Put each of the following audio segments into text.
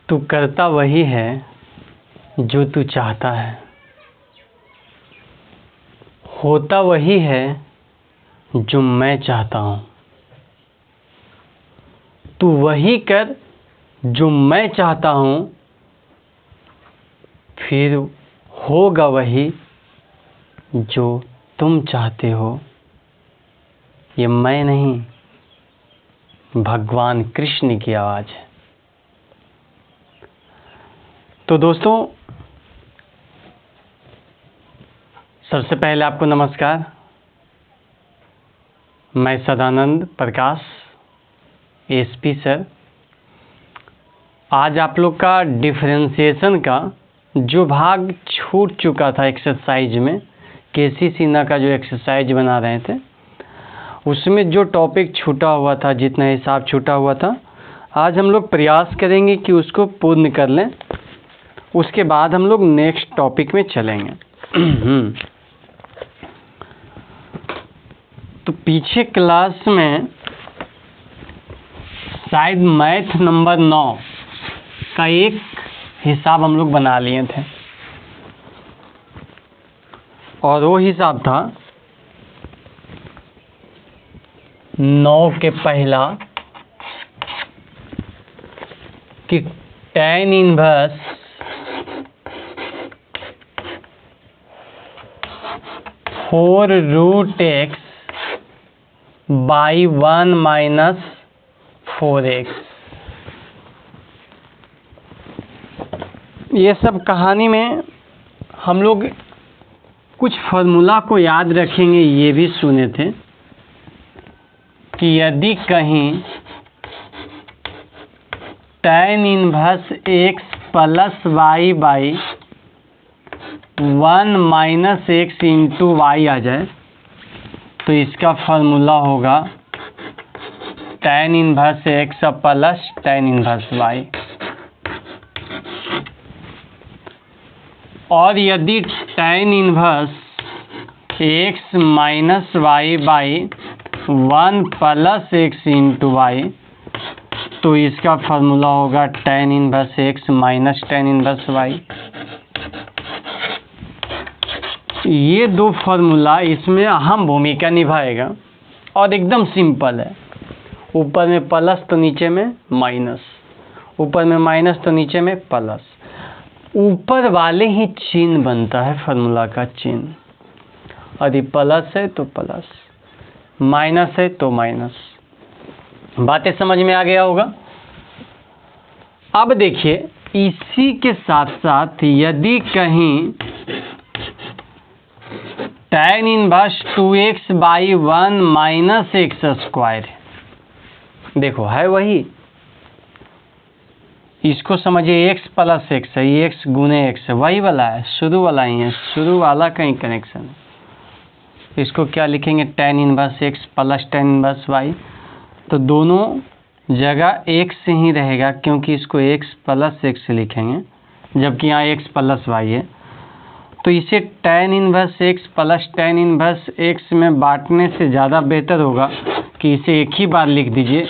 तू करता वही है जो तू चाहता है, होता वही है जो मैं चाहता हूँ। तू वही कर जो मैं चाहता हूँ, फिर होगा वही जो तुम चाहते हो। ये मैं नहीं, भगवान कृष्ण की आवाज़ है। तो दोस्तों, सबसे पहले आपको नमस्कार। मैं सदानंद प्रकाश एसपी सर। आज आप लोग का डिफरेंशिएशन का जो भाग छूट चुका था एक्सरसाइज में, केसी सिन्हा का जो एक्सरसाइज बना रहे थे, उसमें जो टॉपिक छूटा हुआ था, जितना हिसाब छूटा हुआ था, आज हम लोग प्रयास करेंगे कि उसको पूर्ण कर लें। उसके बाद हम लोग नेक्स्ट टॉपिक में चलेंगे। तो पीछे क्लास में शायद मैथ नंबर 9 का एक हिसाब हम लोग बना लिए थे, और वो हिसाब था 9 के पहला कि tan inverse four root x by 1 minus 4x। ये सब कहानी में हम लोग कुछ फार्मूला को याद रखेंगे। ये भी सुने थे कि यदि कहीं tan inverse x plus y by 1 minus x into y आ जाए, तो इसका फार्मूला होगा tan inverse x plus tan inverse y। और यदि tan inverse x minus y by 1 plus x into y, तो इसका फार्मूला होगा tan inverse x minus tan inverse y। ये दो फार्मूला इसमें अहम भूमिका निभाएगा और एकदम सिंपल है। ऊपर में प्लस तो नीचे में माइनस, ऊपर में माइनस तो नीचे में प्लस। ऊपर वाले ही चिन्ह बनता है फार्मूला का चिन्ह। यदि प्लस है तो प्लस, माइनस है तो माइनस। बातें समझ में आ गया होगा। अब देखिए, इसी के साथ साथ यदि कहीं tan inverse 2x by 1 minus x square, देखो है वही, इसको समझिए x प्लस एक्स है, ये x गुने x है, वही वाला है, शुरू वाला ही है, शुरू वाला का ही कनेक्शन है। इसको क्या लिखेंगे? tan inverse x plus tan inverse y। तो दोनों जगह x से ही रहेगा, क्योंकि इसको x प्लस x लिखेंगे, जबकि यहाँ x प्लस y है। तो इसे tan inverse x plus tan inverse x में बांटने से ज़्यादा बेहतर होगा कि इसे एक ही बार लिख दीजिए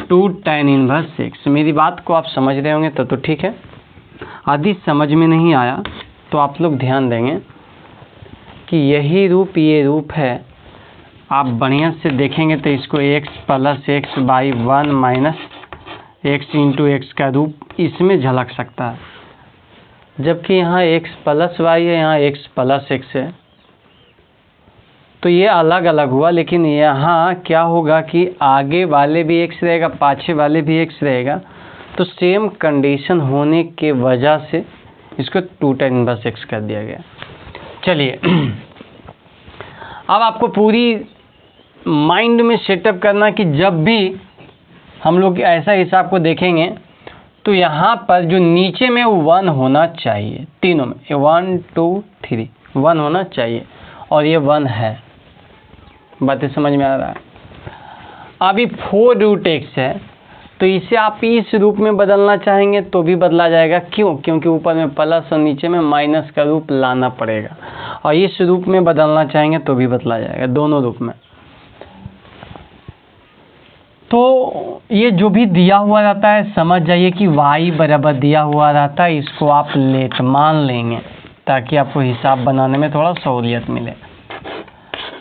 2 tan इनवर्स x। मेरी बात को आप समझ रहे होंगे तो ठीक है। यदि समझ में नहीं आया तो आप लोग ध्यान देंगे कि यही रूप, ये रूप है। आप बढ़िया से देखेंगे तो इसको x plus x by 1 minus x into x का रूप इसमें झलक सकता है, जबकि यहाँ x प्लस वाई है, यहाँ x प्लस एक्स है। तो ये अलग अलग हुआ, लेकिन यहाँ क्या होगा कि आगे वाले भी x रहेगा, पाछे वाले भी x रहेगा। तो सेम कंडीशन होने के वजह से इसको 2 tan इनवर्स x कर दिया गया। चलिए, अब आपको पूरी माइंड में सेटअप करना कि जब भी हम लोग ऐसा हिसाब को देखेंगे तो यहाँ पर जो नीचे में 1 होना चाहिए, तीनों में 1 2 3 1 होना चाहिए, और ये 1 है। बातें समझ में आ रहा है। अभी 4 रूट एक्स है, तो इसे आप इस रूप में बदलना चाहेंगे तो भी बदला जाएगा। क्यों? क्योंकि ऊपर में प्लस और नीचे में माइनस का रूप लाना पड़ेगा, और इस रूप में बदलना चाहेंगे तो भी बदला जाएगा, दोनों रूप में। तो ये जो भी दिया हुआ रहता है समझ जाइए कि y बराबर दिया हुआ रहता है, इसको आप लेट मान लेंगे ताकि आपको हिसाब बनाने में थोड़ा सहूलियत मिले।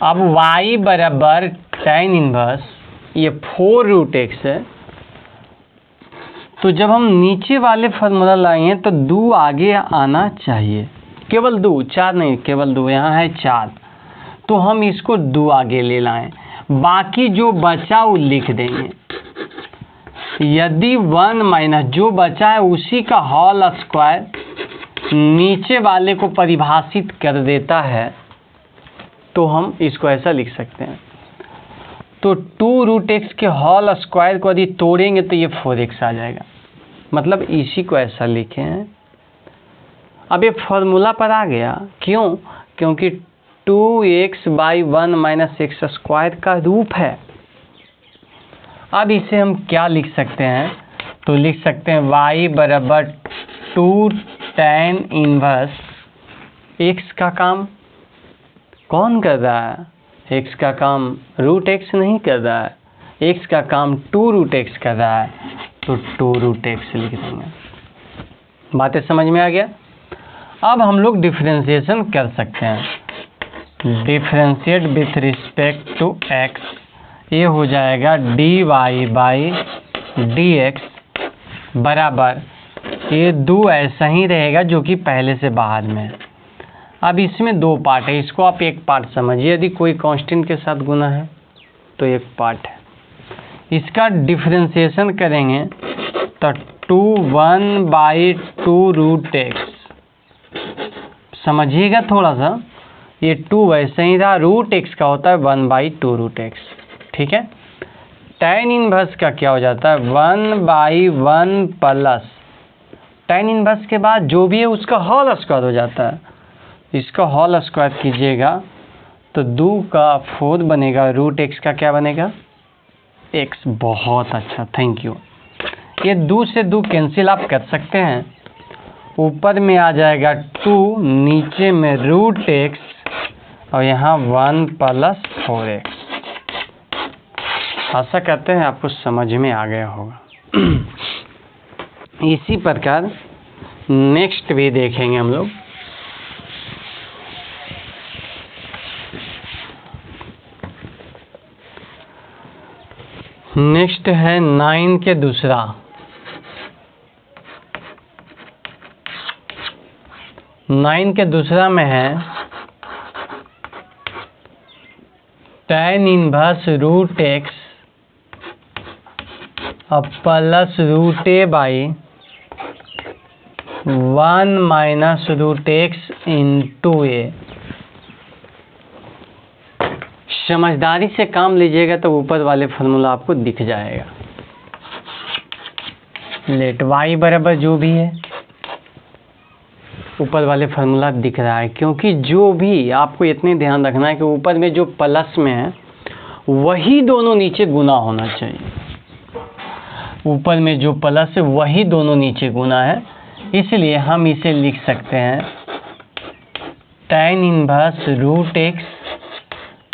अब y बराबर tan इनवर्स ये 4√x है, तो जब हम नीचे वाले फार्मूला लाएंगे तो 2 आगे आना चाहिए, केवल 2, 4 नहीं, केवल 2, यहाँ है 4, तो हम इसको 2 आगे ले लाएं, बाकी जो बचा वो लिख देंगे। यदि 1 माइनस जो बचा है उसी का होल स्क्वायर नीचे वाले को परिभाषित कर देता है, तो हम इसको ऐसा लिख सकते हैं। तो 2√x के होल स्क्वायर को यदि तोड़ेंगे तो ये 4x आ जाएगा, मतलब इसी को ऐसा लिखे हैं। अब ये फॉर्मूला पर आ गया, क्यों? क्योंकि 2x/1 माइनस x स्क्वायर का रूप है। अब इसे हम क्या लिख सकते हैं? तो लिख सकते हैं y बराबर 2 tan इनवर्स x का काम कौन कर रहा है? x का काम √x नहीं कर रहा है, x का काम 2√x कर रहा है, तो 2√x लिख देंगे। बातें समझ में आ गया? अब हम लोग डिफरेंशिएशन कर सकते हैं। Differentiate with respect to x, ये हो जाएगा dy/dx बराबर, ये 2 ऐसा ही रहेगा जो कि पहले से बाहर में है। अब इसमें 2 पार्ट है, इसको आप एक पार्ट समझिए। यदि कोई कांस्टेंट के साथ गुना है तो एक पार्ट है, इसका डिफरेंशिएशन करेंगे तो 1/2√x, समझिएगा थोड़ा सा, ये 2 वैसे ही रहा, √x का होता है 1/2√x, ठीक है। tan इनवर्स का क्या हो जाता है? 1/1 प्लस tan इनवर्स के बाद जो भी है उसका होल स्क्वायर हो जाता है, इसका होल स्क्वायर कीजिएगा तो 2 का 4 बनेगा, √x का क्या बनेगा? x। बहुत अच्छा, थैंक यू। ये 2 से 2 कैंसिल आप कर सकते हैं, ऊपर में आ जाएगा 2, नीचे में √x और यहाँ 1 प्लस 4x। आशा करते हैं आपको समझ में आ गया होगा। इसी प्रकार नेक्स्ट भी देखेंगे हम लोग। नेक्स्ट है 9 के दूसरा। 9 के दूसरा में है tan इनवर्स √x अब plus √a/1 minus √x into a। समझदारी से काम लीजिएगा तो ऊपर वाले फार्मूला आपको दिख जाएगा। लेट y बराबर जो भी है ऊपर वाले फार्मूला दिख रहा है, क्योंकि जो भी आपको इतने ध्यान रखना है कि ऊपर में जो प्लस में है वही दोनों नीचे गुना होना चाहिए। ऊपर में जो प्लस है वही दोनों नीचे गुना है, इसलिए हम इसे लिख सकते हैं tan इनवर्स √x,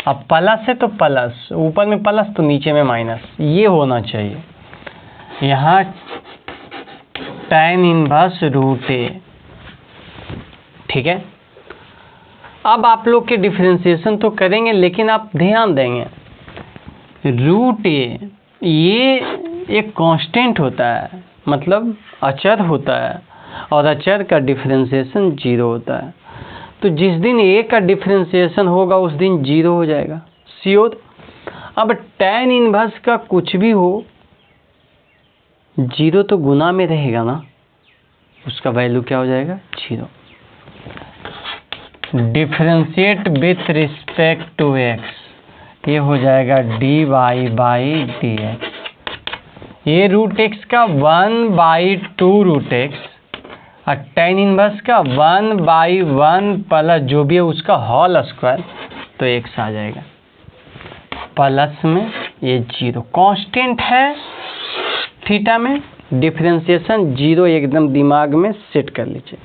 अब प्लस है तो प्लस, ऊपर में प्लस तो नीचे में माइनस, ये होना चाहिए। यहाँ tan इनवर्स √a, ठीक है। अब आप लोग के डिफरेंशिएशन तो करेंगे, लेकिन आप ध्यान देंगे √a ये एक कांस्टेंट होता है, मतलब अचर होता है, और अचर का डिफरेंशिएशन 0 होता है। तो जिस दिन a का डिफरेंशिएशन होगा उस दिन 0 हो जाएगा, श्योर। अब tan इनवर्स का कुछ भी हो 0 तो गुना में रहेगा ना, उसका वैल्यू क्या हो जाएगा? 0। Differentiate with respect to x, ये हो जाएगा dy/dx, ये √x का 1/2√x और tan इनवर्स का 1/1 प्लस जो भी है उसका होल स्क्वायर, तो x आ जाएगा। प्लस में ये 0 कांस्टेंट है थीटा में, डिफरेंशिएशन 0 एकदम दिमाग में सेट कर लीजिए।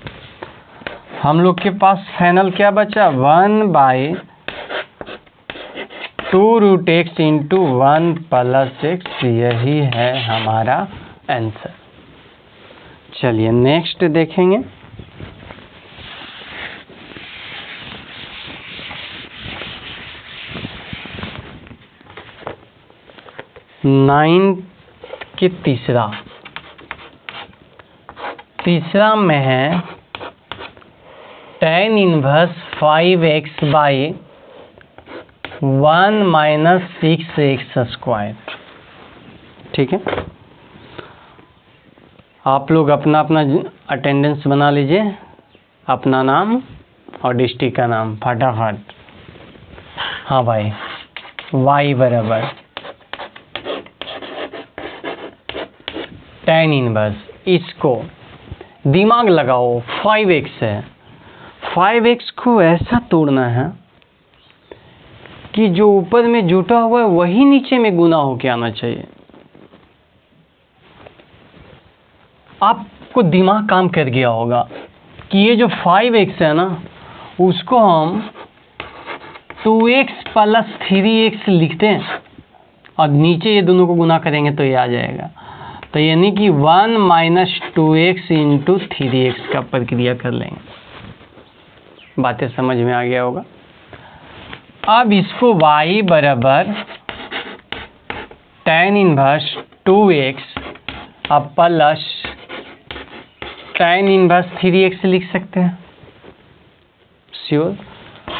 हम लोग के पास फाइनल क्या बचा? 1/2 2√x इंटू 1 प्लस एक्स, यही है हमारा आंसर। चलिए नेक्स्ट देखेंगे। नाइन्थ के तीसरा में है tan inverse 5x by 1 minus 6x square. ठीक है, आप लोग अपना अपना अटेंडेंस बना लीजिए, अपना नाम और डिस्ट्रिक्ट का नाम फटाफट। हाँ भाई, y बराबर tan इनवर्स, इसको दिमाग लगाओ, 5x है, 5x को ऐसा तोड़ना है कि जो ऊपर में जुटा हुआ है वही नीचे में गुना होके आना चाहिए। आपको दिमाग काम कर गया होगा कि ये जो 5x है ना, उसको हम 2x प्लस 3x लिखते हैं और नीचे ये दोनों को गुना करेंगे तो ये आ जाएगा। तो यानी कि 1 माइनस 2x इंटू 3x का प्रक्रिया कर लेंगे। बातें समझ में आ गया होगा। अब इसको y बराबर tan इनवर्स 2x अब प्लस tan इनवर्स 3x लिख सकते हैं, श्योर।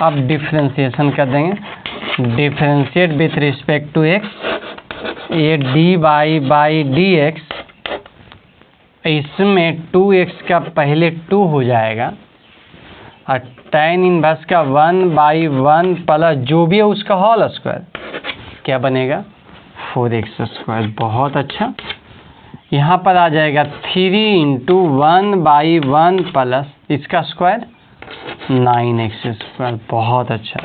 अब डिफरेंशिएशन कर देंगे, differentiate with respect to x, ये dy बाई dx, इसमें 2x का पहले 2 हो जाएगा और tan इनवर्स का 1 बाई 1 प्लस जो भी है उसका होल स्क्वायर, क्या बनेगा 4x स्क्वायर। बहुत अच्छा, यहाँ पर आ जाएगा 3 इंटू 1 बाई 1 प्लस इसका स्क्वायर 9x स्क्वायर। बहुत अच्छा,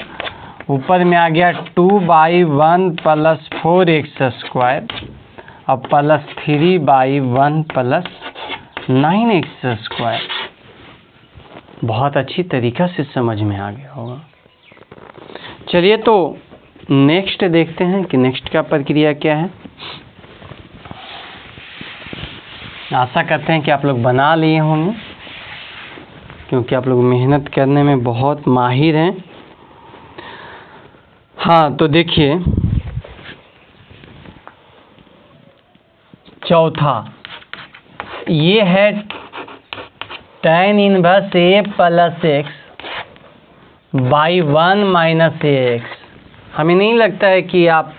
ऊपर में आ गया 2 बाई 1 प्लस 4x स्क्वायर अब plus 3 by 1 plus 9x square. बहुत अच्छी तरीक़ा से समझ में आ गया होगा। चलिए तो नेक्स्ट देखते हैं कि नेक्स्ट का प्रक्रिया क्या है। आशा करते हैं कि आप लोग बना लिए होंगे, क्योंकि आप लोग मेहनत करने में बहुत माहिर हैं। हाँ तो देखिए, चौथा ये है tan inverse a plus x by 1 minus x. हमें नहीं लगता है कि आप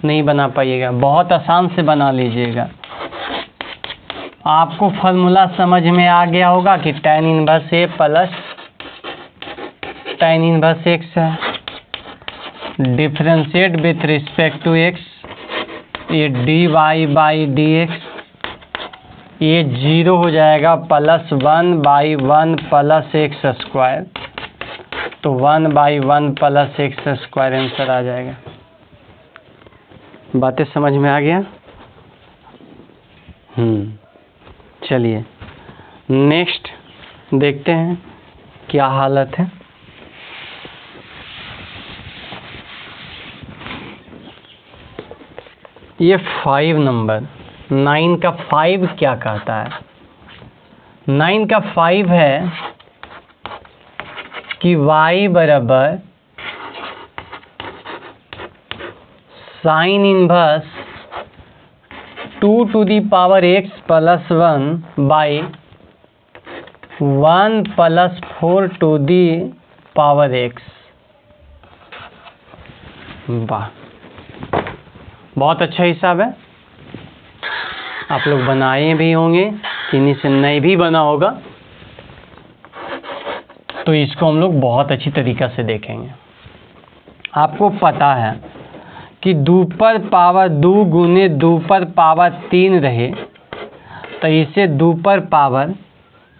नहीं बना पाइएगा, बहुत आसान से बना लीजिएगा। आपको फार्मूला समझ में आ गया होगा कि tan inverse a plus tan inverse x है, differentiate with respect to x, ये dy बाई dx, ये 0 हो जाएगा plus 1 by 1 plus x square, तो 1 by 1 plus x square answer आ जाएगा। बातें समझ में आ गया? चलिए नेक्स्ट देखते हैं क्या हालत है। ये 5 नंबर 9 का 5 क्या कहता है? 9 का 5 है कि y बराबर sine inverse 2 to the power x plus 1 by 1 plus 4 to the power x। वाह, बहुत अच्छा हिसाब है। आप लोग बनाए भी होंगे, किन्हीं से नहीं भी बना होगा, तो इसको हम लोग बहुत अच्छी तरीक़ा से देखेंगे। आपको पता है कि 2 पर पावर 2 गुने 2 पर पावर 3 रहे तो इसे 2 पर पावर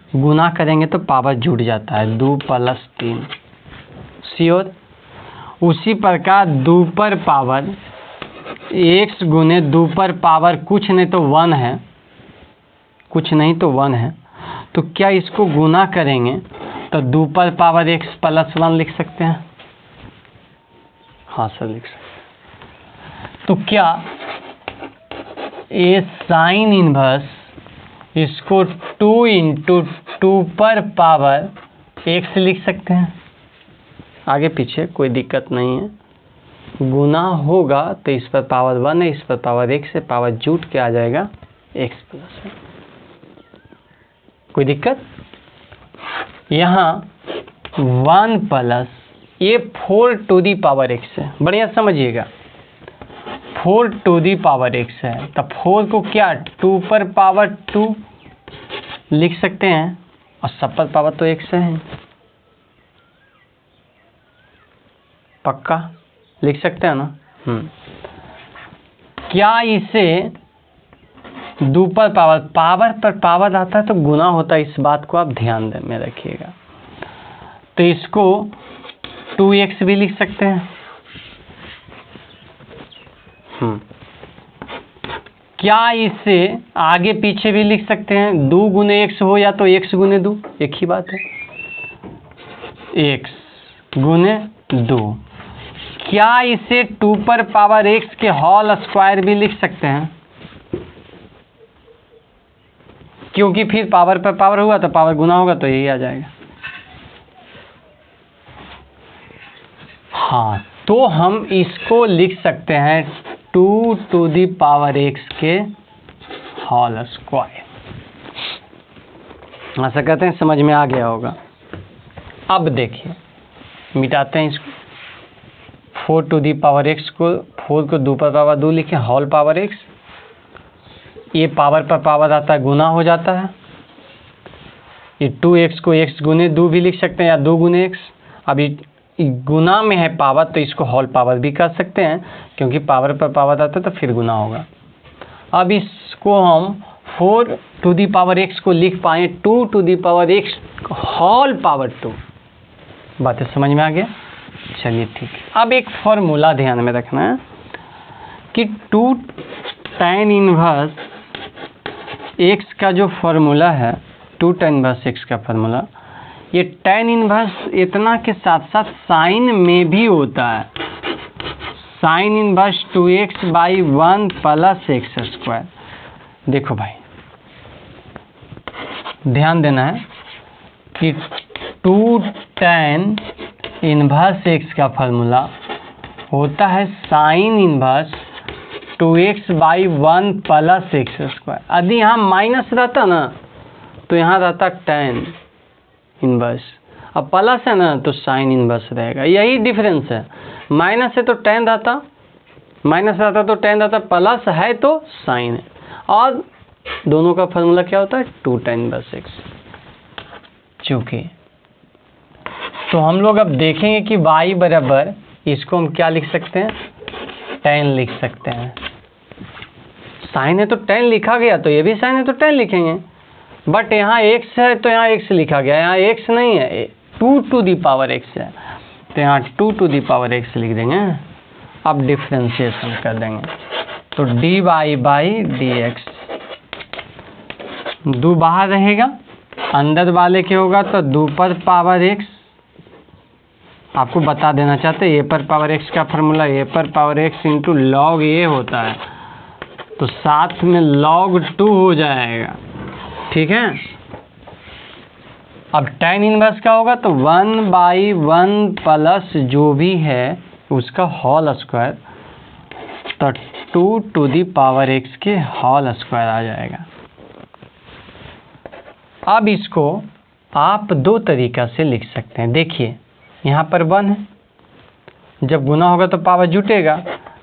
गुना करेंगे तो पावर जुड़ जाता है, 2 प्लस 3, श्योर। उसी प्रकार 2 पर पावर x गुने 2 पर पावर कुछ नहीं तो 1 है, कुछ नहीं तो 1 है, तो क्या इसको गुना करेंगे तो 2 पर पावर x प्लस 1 लिख सकते हैं? हाँ सर लिख सकते। तो क्या ये साइन इनवर्स इसको 2 इंटू 2 पर पावर x लिख सकते हैं, आगे पीछे कोई दिक्कत नहीं है। गुना होगा तो इस पर पावर 1 है, इस पर पावर x से पावर जुट के आ जाएगा x प्लस 1। कोई दिक्कत? यहाँ 1 प्लस ये 4 टू दी पावर x है, बढ़िया समझिएगा, 4 टू दी पावर x है, तब 4 को क्या 2 पर पावर 2 लिख सकते हैं, और सब पर पावर तो x है, पक्का लिख सकते हैं ना। क्या इसे 2 पर पावर आता है तो गुना होता है, इस बात को आप ध्यान में रखिएगा। तो इसको 2x भी लिख सकते हैं। क्या इसे आगे पीछे भी लिख सकते हैं, 2 गुने x हो या तो x गुने 2, एक ही बात है, x गुने 2। क्या इसे 2 पर पावर x के होल स्क्वायर भी लिख सकते हैं, क्योंकि फिर पावर पर पावर हुआ तो पावर गुना होगा तो यही आ जाएगा। हाँ, तो हम इसको लिख सकते हैं 2 टू दी पावर x के होल स्क्वायर। ऐसा कहते हैं, समझ में आ गया होगा। अब देखिए मिटाते हैं इसको, 4 टू दी पावर x को 4 को 2 पर पावर 2 लिखें, होल पावर x, ये पावर पर पावर आता है गुना हो जाता है। ये 2x को x गुने 2 भी लिख सकते हैं या 2 गुने x। अभी गुना में है पावर तो इसको होल पावर भी कर सकते हैं, क्योंकि पावर पर पावर आता है तो फिर गुना होगा। अब इसको हम 4 टू दी पावर x को लिख पाए 2 to the power x whole power 2। बातें समझ में आ गया? चलिए ठीक है। अब एक फॉर्मूला ध्यान में रखना है कि 2 tan इनवर्स x का जो फॉर्मूला है, 2 tan इनवर्स x का फॉर्मूला, ये tan इनवर्स इतना के साथ साथ साइन में भी होता है, sine inverse 2x by 1 plus x square. देखो भाई ध्यान देना है कि 2 tan इनवर्स x का फॉर्मूला होता है sine inverse 2x by 1 plus x square. यदि यहाँ माइनस रहता ना तो यहाँ रहता tan इनवर्स, अब प्लस है ना तो साइन इनवर्स रहेगा, यही डिफरेंस है। माइनस है तो tan रहता, माइनस रहता तो tan रहता, प्लस है तो साइन है, और दोनों का फॉर्मूला क्या होता है 2 tan इनवर्स x। चूँकि तो हम लोग अब देखेंगे कि y बराबर, इसको हम क्या लिख सकते हैं, tan लिख सकते हैं। साइन है तो tan लिखा गया, तो ये भी साइन है तो tan लिखेंगे, बट यहाँ x है तो यहाँ x लिखा गया, यहाँ x नहीं है, 2 टू दी पावर x है, तो यहाँ 2 टू दी पावर x लिख देंगे। अब डिफ्रेंशिएशन कर देंगे तो dy बाई dx, 2 बाहर रहेगा, अंदर वाले के होगा तो 2 पर पावर x। आपको बता देना चाहते हैं, a पर पावर x का फॉर्मूला a पर power x into log a होता है, तो साथ में log 2 हो जाएगा, ठीक है। अब tan इनवर्स का होगा तो 1 बाई 1 प्लस जो भी है उसका होल स्क्वायर, तो 2 टू दी पावर x के होल स्क्वायर आ जाएगा। अब इसको आप 2 तरीका से लिख सकते हैं। देखिए यहाँ पर 1 है, जब गुना होगा तो पावर जुटेगा,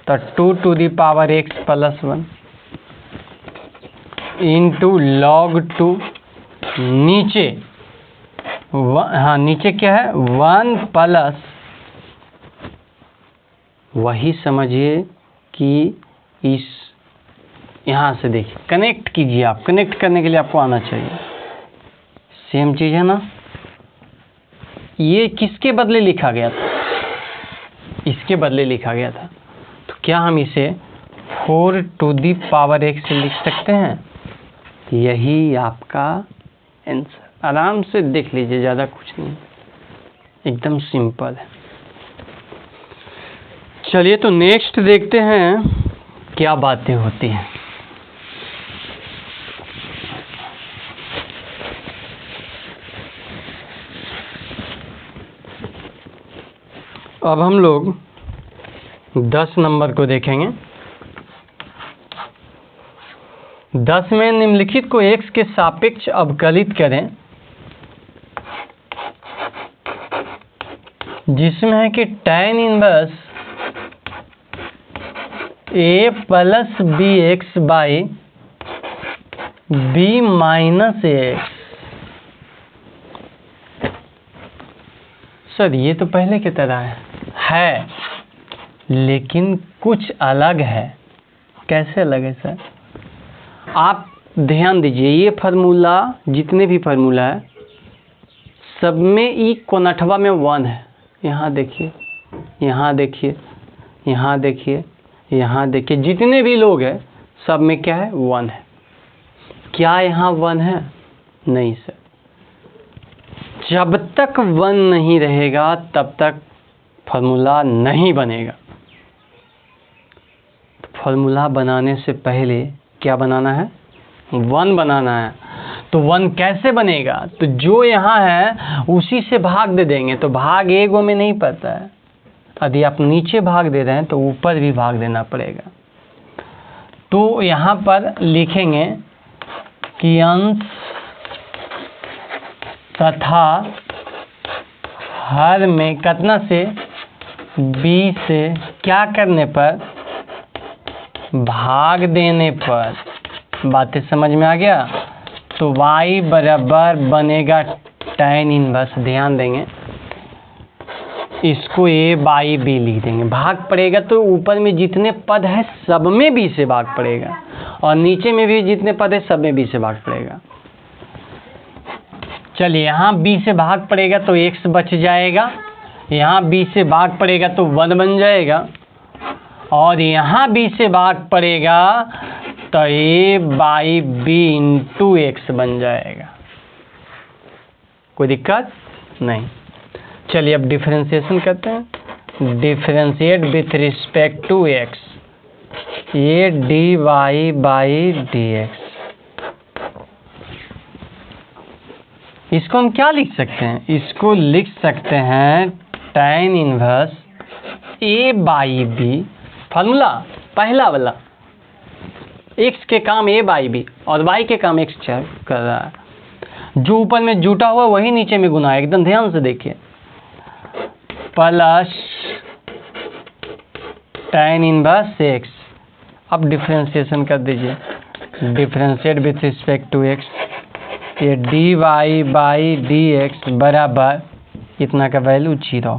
तो 2 to the power x plus 1 into log 2, नीचे हाँ नीचे क्या है 1 प्लस, वही समझिए कि इस यहाँ से देखिए कनेक्ट कीजिए, आप कनेक्ट करने के लिए आपको आना चाहिए, सेम चीज़ है ना। ये किसके बदले लिखा गया था, इसके बदले लिखा गया था, तो क्या हम इसे 4 टू दी पावर x से लिख सकते हैं? यही आपका आंसर, आराम से देख लीजिए, ज़्यादा कुछ नहीं, एकदम सिंपल है। चलिए तो नेक्स्ट देखते हैं क्या बातें होती हैं। अब हम लोग 10 नंबर को देखेंगे। 10 में निम्नलिखित को x के सापेक्ष अवकलित करें, जिसमें है कि tan inverse a plus b x by b minus x. Sir ये तो पहले की तरह है, लेकिन कुछ अलग है। कैसे अलग है सर? आप ध्यान दीजिए, ये फार्मूला, जितने भी फार्मूला है सब में ई कोनठवा में 1 है। यहाँ देखिए, यहाँ देखिए, यहाँ देखिए, यहाँ देखिए, जितने भी लोग हैं सब में क्या है? 1 है। क्या यहाँ 1 है? नहीं सर। जब तक 1 नहीं रहेगा तब तक फार्मूला नहीं बनेगा। फार्मूला बनाने से पहले क्या बनाना है? 1 बनाना है। तो 1 कैसे बनेगा? तो जो यहाँ है उसी से भाग दे देंगे। तो भाग एगो में नहीं पड़ता है। यदि आप नीचे भाग दे रहे हैं तो ऊपर भी भाग देना पड़ेगा। तो यहाँ पर लिखेंगे कि अंश तथा हर में कितना से b से क्या करने पर? भाग देने पर। बातें समझ में आ गया? तो y बराबर बनेगा tan इनवर्स। ध्यान देंगे, इसको a बाई b लिख देंगे। भाग पड़ेगा तो ऊपर में जितने पद है सब में b से भाग पड़ेगा, और नीचे में भी जितने पद है सब में b से भाग पड़ेगा। चलिए, यहाँ b से भाग पड़ेगा तो x बच जाएगा, यहाँ b से भाग पड़ेगा तो 1 बन जाएगा, और यहाँ b से भाग पड़ेगा तो a by b into x बन जाएगा। कोई दिक्कत नहीं। चलिए अब डिफरेंशिएशन करते हैं। Differentiate with respect to x, ये d y by d x. इसको हम क्या लिख सकते हैं? इसको लिख सकते हैं tan inverse a by b। Formula पहला वाला, x के काम a बाई b और y के काम x कर रहा है। जो ऊपर में जुटा हुआ वही नीचे में गुना है। एकदम ध्यान से देखिए। Plus tan inverse x। अब डिफरेंशिएशन कर दीजिए। Differentiate with respect to x, ये d y by d x बराबर इतना का वैल्यू 0,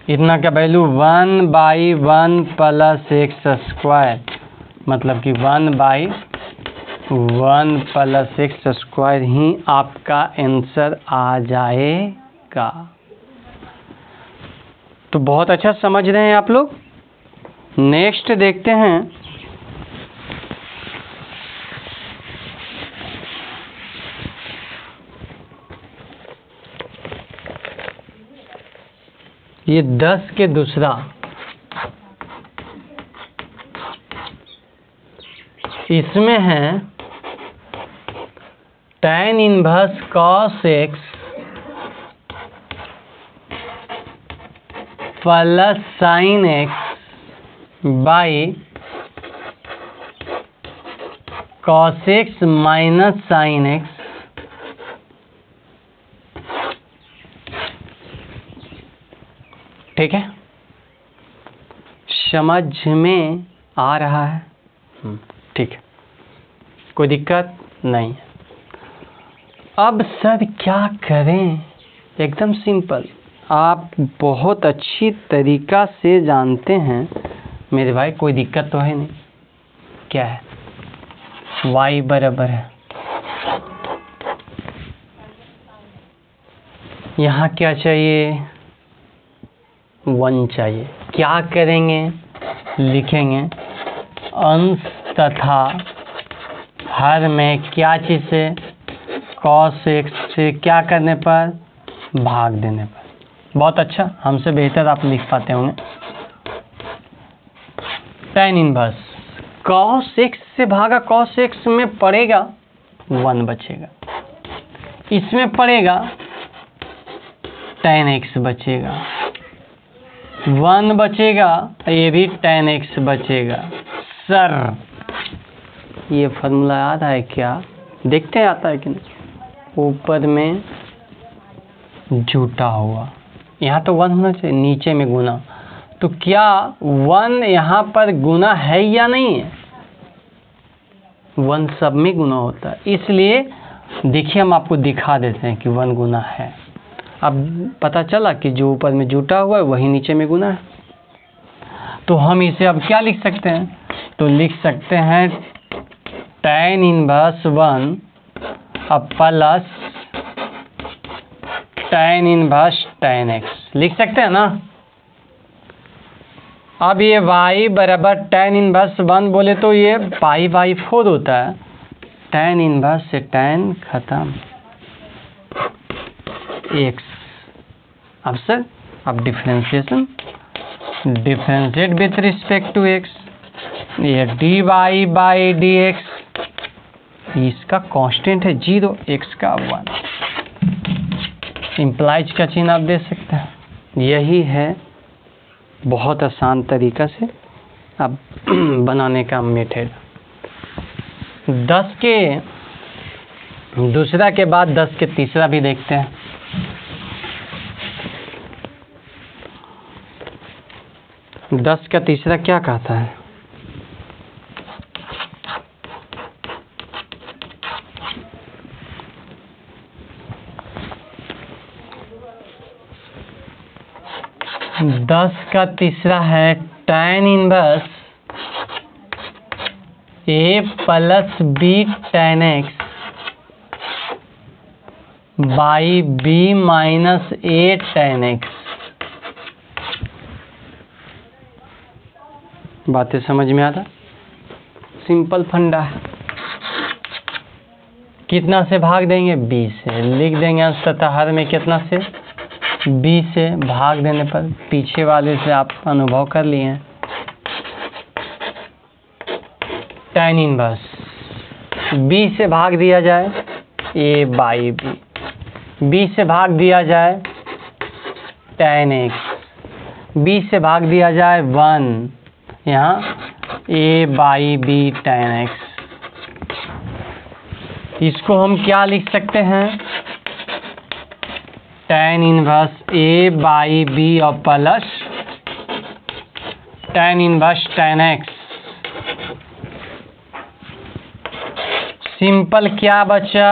इतना का value 1 by 1 plus x square, मतलब कि 1 बाई 1 प्लस एक्स स्क्वायर ही आपका आंसर आ जाएगा। तो बहुत अच्छा समझ रहे हैं आप लोग। नेक्स्ट देखते हैं। ये 10 के दूसरा, इसमें है tan inverse cos x plus sin x by cos x minus sin x। ठीक है, समझ में आ रहा है? ठीक है, कोई दिक्कत नहीं। अब सर क्या करें? एकदम सिंपल, आप बहुत अच्छी तरीका से जानते हैं मेरे भाई। कोई दिक्कत तो है नहीं। क्या है? y बराबर है, यहाँ क्या चाहिए? 1 चाहिए। क्या करेंगे? लिखेंगे अंश तथा हर में क्या चीज़ से? cos x से क्या करने पर? भाग देने पर। बहुत अच्छा, हमसे बेहतर आप लिख पाते होंगे। tan इनवर्स cos x से भागा cos x में पड़ेगा 1 बचेगा, इसमें पड़ेगा tan x बचेगा, 1 बचेगा, ये भी tan x बचेगा। सर ये फार्मूला याद है क्या? देखते हैं आता है कि नहीं। ऊपर में जुटा हुआ, यहाँ तो 1 होना चाहिए, नीचे में गुना, तो क्या 1 यहाँ पर गुना है या नहीं है? 1 सब में गुना होता है, इसलिए देखिए हम आपको दिखा देते हैं कि 1 गुना है। अब पता चला कि जो ऊपर में जुटा हुआ है वही नीचे में गुना है। तो हम इसे अब क्या लिख सकते हैं? तो लिख सकते हैं tan इनवर्स 1 अब plus tan inverse tan x लिख सकते हैं ना। अब ये y बराबर tan इनवर्स 1 बोले तो ये π/4 होता है। tan इनवर्स से tan खत्म, x। अब सर अब differentiation, differentiate with respect to x, ये dy/dx इसका कांस्टेंट है 0, x का 1, इम्प्लाइज का चिन्ह आप दे सकते हैं। यही है बहुत आसान तरीका से अब बनाने का मेथड। 10 के दूसरा के बाद 10 के तीसरा भी देखते हैं। दस का तीसरा क्या कहता है? दस का तीसरा है tan inverse a plus b tan x by b minus a tan x। बातें समझ में आता? सिंपल फंडा है। कितना से भाग देंगे? b से। लिख देंगे अंशतः हर में कितना से? b से। भाग देने पर पीछे वाले से आप अनुभव कर लिए हैं। tan इनवर्स b से भाग दिया जाए a बाई b, b से भाग दिया जाए tan x, b से भाग दिया जाए 1, यहाँ a by b tan x। इसको हम क्या लिख सकते हैं? tan inverse a by b और plus tan inverse tan x। Simple क्या बचा?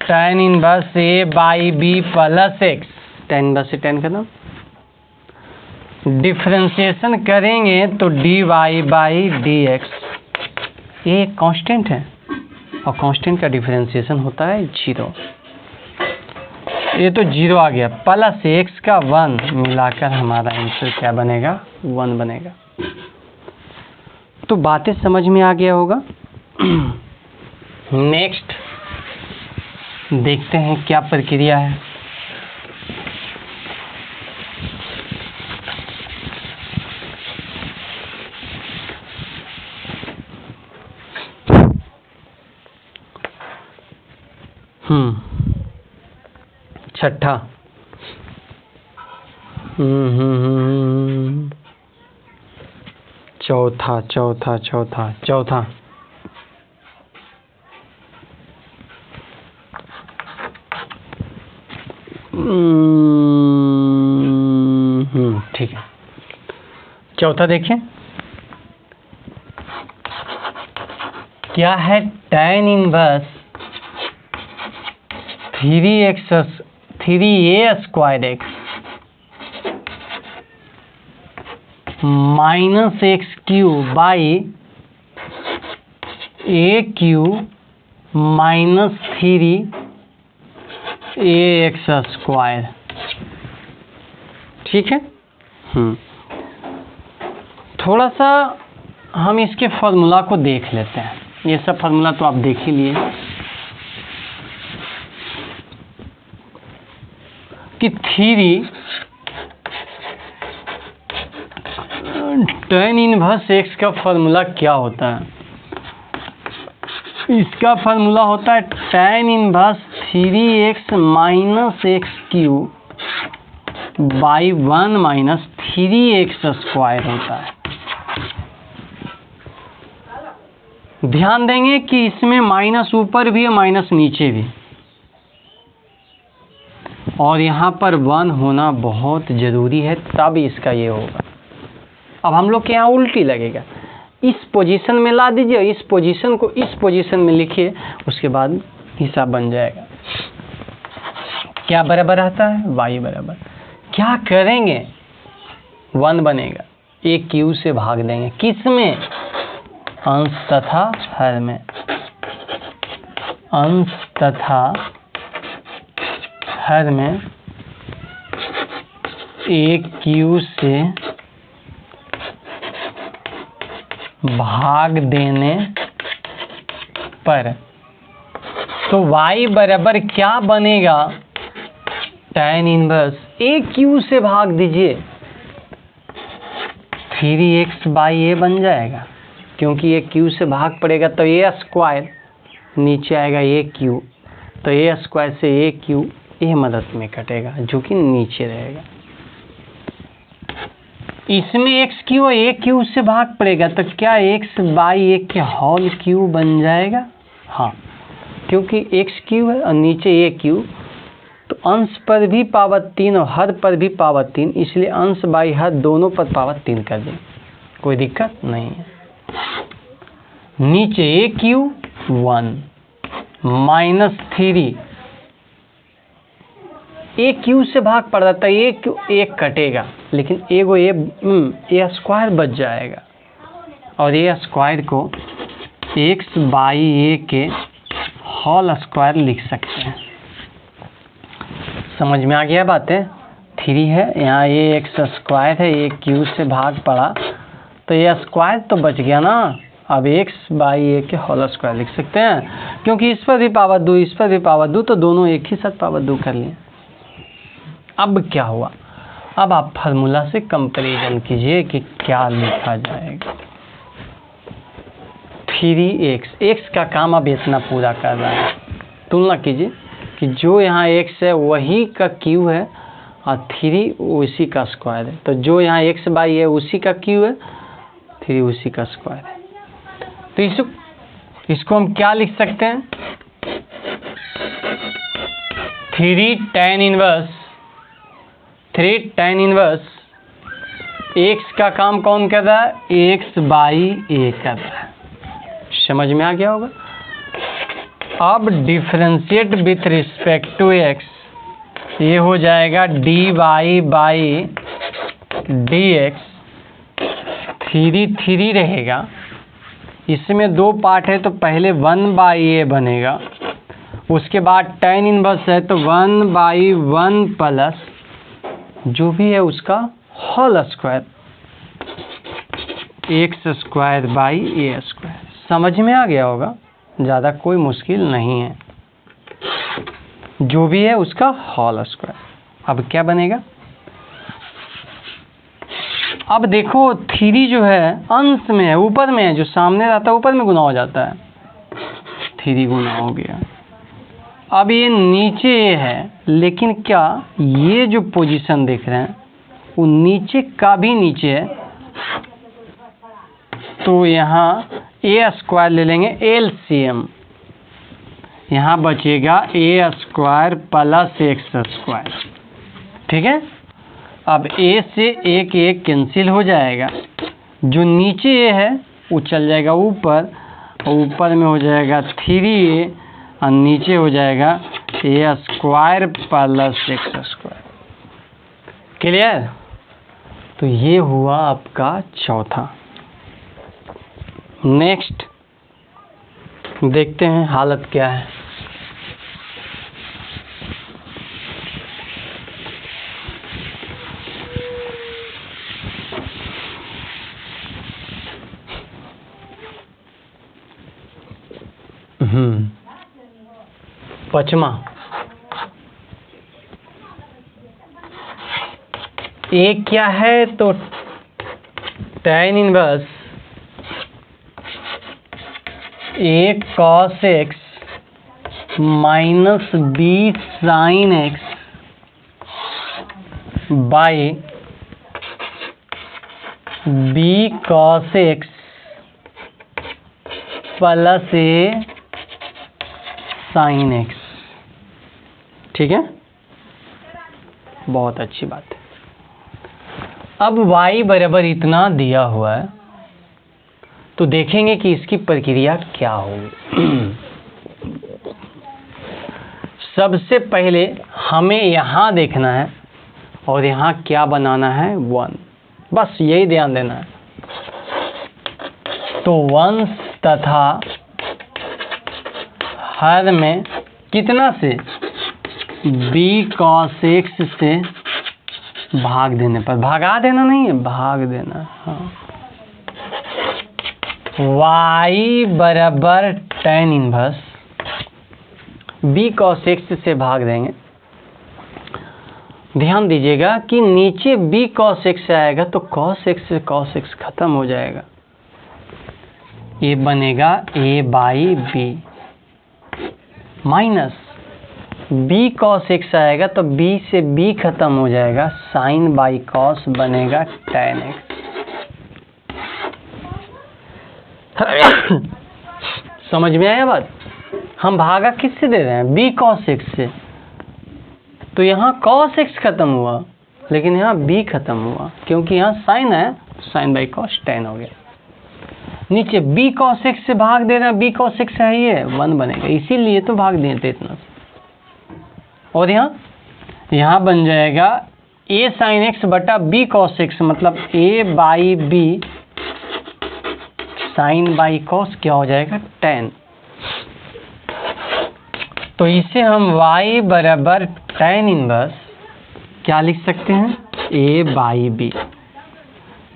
tan inverse a by b plus x, tan inverse से tan खत्म। डिफरेंशिएशन करेंगे तो dy बाई dx, ये कांस्टेंट है और कांस्टेंट का डिफरेंशिएशन होता है 0। ये तो 0 आ गया, प्लस x का 1 मिलाकर हमारा आंसर क्या बनेगा? 1 बनेगा। तो बातें समझ में आ गया होगा। नेक्स्ट देखते हैं क्या प्रक्रिया है। छठा चौथा चौथा चौथा चौथा ठीक है। चौथा देखें क्या है? tan inverse 3a square x minus x cube by a cube minus 3ax square. ठीक है। थोड़ा सा हम इसके फार्मूला को देख लेते हैं। ये सब फार्मूला तो आप देख ही लिए कि 3 tan इनवर्स x का फॉर्मूला क्या होता है? इसका फॉर्मूला होता है tan inverse 3x minus x cube by 1 minus 3x square होता है। ध्यान देंगे कि इसमें माइनस ऊपर भी है माइनस नीचे भी, और यहाँ पर 1 होना बहुत ज़रूरी है, तब इसका ये होगा। अब हम लोग के यहाँ उल्टी लगेगा, इस पोजीशन में ला दीजिए, इस पोजीशन को इस पोजीशन में लिखिए, उसके बाद हिसाब बन जाएगा। क्या बराबर आता है? y बराबर क्या करेंगे? 1 बनेगा, एक क्यू से भाग देंगे, किस में? अंश तथा हर में। अंश तथा हर में एक क्यू से भाग देने पर, तो y बराबर क्या बनेगा? tan इनवर्स एक क्यू से भाग दीजिए, 3x बाई ए बन जाएगा, क्योंकि ये क्यू से भाग पड़ेगा तो ए स्क्वायर, नीचे आएगा ए क्यू, तो ए स्क्वायर से ए क्यू ए मदद में कटेगा जो कि नीचे रहेगा। इसमें एक्स क्यू ए क्यू से भाग पड़ेगा, तो क्या एक्स बाई ए के होल क्यू बन जाएगा? हाँ, क्योंकि एक्स क्यू है और नीचे ए क्यू, तो अंश पर भी पावर 3 और हर पर भी पावर 3, इसलिए अंश बाई हर दोनों पर पावर 3 कर दें, कोई दिक्कत नहीं है। नीचे ए क्यू 1 माइनस 3, ए क्यू से भाग पड़ रहा था, ए क्यू एक कटेगा, लेकिन एगो ए स्क्वायर बच जाएगा, और ए स्क्वायर को एक्स बाई ए के होल स्क्वायर लिख सकते हैं। समझ में आ गया बातें? 3 है, यहाँ ए एक्स स्क्वायर है, ए क्यू से भाग पड़ा तो ए स्क्वायर तो बच गया ना, अब एक्स बाई ए के होल स्क्वायर लिख सकते हैं, क्योंकि इस पर भी पावर 2 इस पर भी पावर 2, तो दोनों एक ही साथ पावर 2 कर लिए। अब क्या हुआ? अब आप फार्मूला से कंपैरिजन कीजिए कि क्या लिखा जाएगा। 3x, x का काम अब इतना पूरा कर रहा है, तुलना कीजिए कि जो यहाँ x है वही का q है और 3 उसी का स्क्वायर है, तो जो यहाँ x बाई है उसी का q है, 3 उसी का स्क्वायर है, तो इसको हम क्या लिख सकते हैं? 3 tan इनवर्स x का काम कौन कर रहा है? x बाई ए कर रहा है। समझ में आ गया होगा? अब differentiate with respect to x, ये हो जाएगा dy बाई dx, 3 रहेगा, इसमें 2 पार्ट है तो पहले 1 बाई ए बनेगा, उसके बाद tan इनवर्स है तो 1 बाई 1 प्लस जो भी है उसका whole square, x square by a square. समझ में आ गया होगा? ज़्यादा कोई मुश्किल नहीं है, जो भी है उसका होल स्क्वायर। अब क्या बनेगा? अब देखो 3 जो है अंश में है, ऊपर में है, जो सामने रहता है ऊपर में गुना हो जाता है, 3 गुना हो गया। अब ये नीचे है, लेकिन क्या ये जो पोजीशन देख रहे हैं वो नीचे का भी नीचे है, तो यहाँ ए स्क्वायर ले लेंगे एलसीएम, यहाँ बचेगा ए स्क्वायर प्लस एक्स स्क्वायर। ठीक है, अब ए से एक कैंसिल हो जाएगा, जो नीचे ए है वो चल जाएगा ऊपर, और ऊपर में हो जाएगा 3a और नीचे हो जाएगा a square plus x square. Clear? तो ये हुआ आपका चौथा। नेक्स्ट देखते हैं हालत क्या है। पचमा एक क्या है तो tan inverse a cos x minus b sin x by b cos x plus a sin x। ठीक है, बहुत अच्छी बात है। अब y बराबर इतना दिया हुआ है तो देखेंगे कि इसकी प्रक्रिया क्या होगी। सबसे पहले हमें यहाँ देखना है और यहाँ क्या बनाना है 1, बस यही ध्यान देना है। तो 1 तथा हर में कितना से b cos x से भाग देने पर, भगा देना नहीं है, भाग देना। हाँ, y बराबर tan inverse b cos x से भाग देंगे। ध्यान दीजिएगा कि नीचे b cos x आएगा तो cos x से cos x खत्म हो जाएगा, ये बनेगा a by b minus b cos x आएगा तो b से b खत्म हो जाएगा, sin बाई cos बनेगा tan x। समझ में आया बात? हम भागा किससे दे रहे हैं? b cos x से, तो यहाँ cos x खत्म हुआ लेकिन यहाँ b खत्म हुआ, क्योंकि यहाँ sin है, sin बाई cos tan हो गया। नीचे b cos x से भाग देना, b cos x है ये 1 बनेगा, इसीलिए तो भाग दिए थे इतना। और यहाँ बन जाएगा a sin x बटा b cos x, मतलब a by b sin by cos क्या हो जाएगा tan। तो इसे हम y बराबर tan इनवर्स क्या लिख सकते हैं, a by b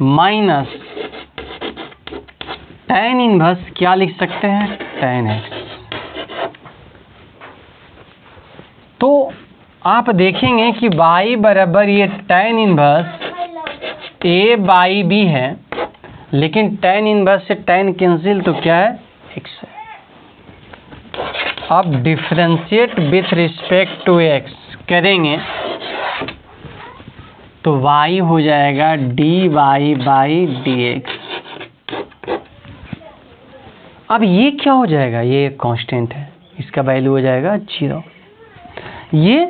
minus tan inverse क्या लिख सकते हैं, tan x। तो आप देखेंगे कि y बराबर ये tan inverse a by b है, लेकिन tan इनवर्स से tan कैंसिल तो क्या है, x है। अब differentiate with respect to x करेंगे तो y हो जाएगा dy बाई dx। अब ये क्या हो जाएगा, ये एक कांस्टेंट है, इसका वैल्यू हो जाएगा 0। ये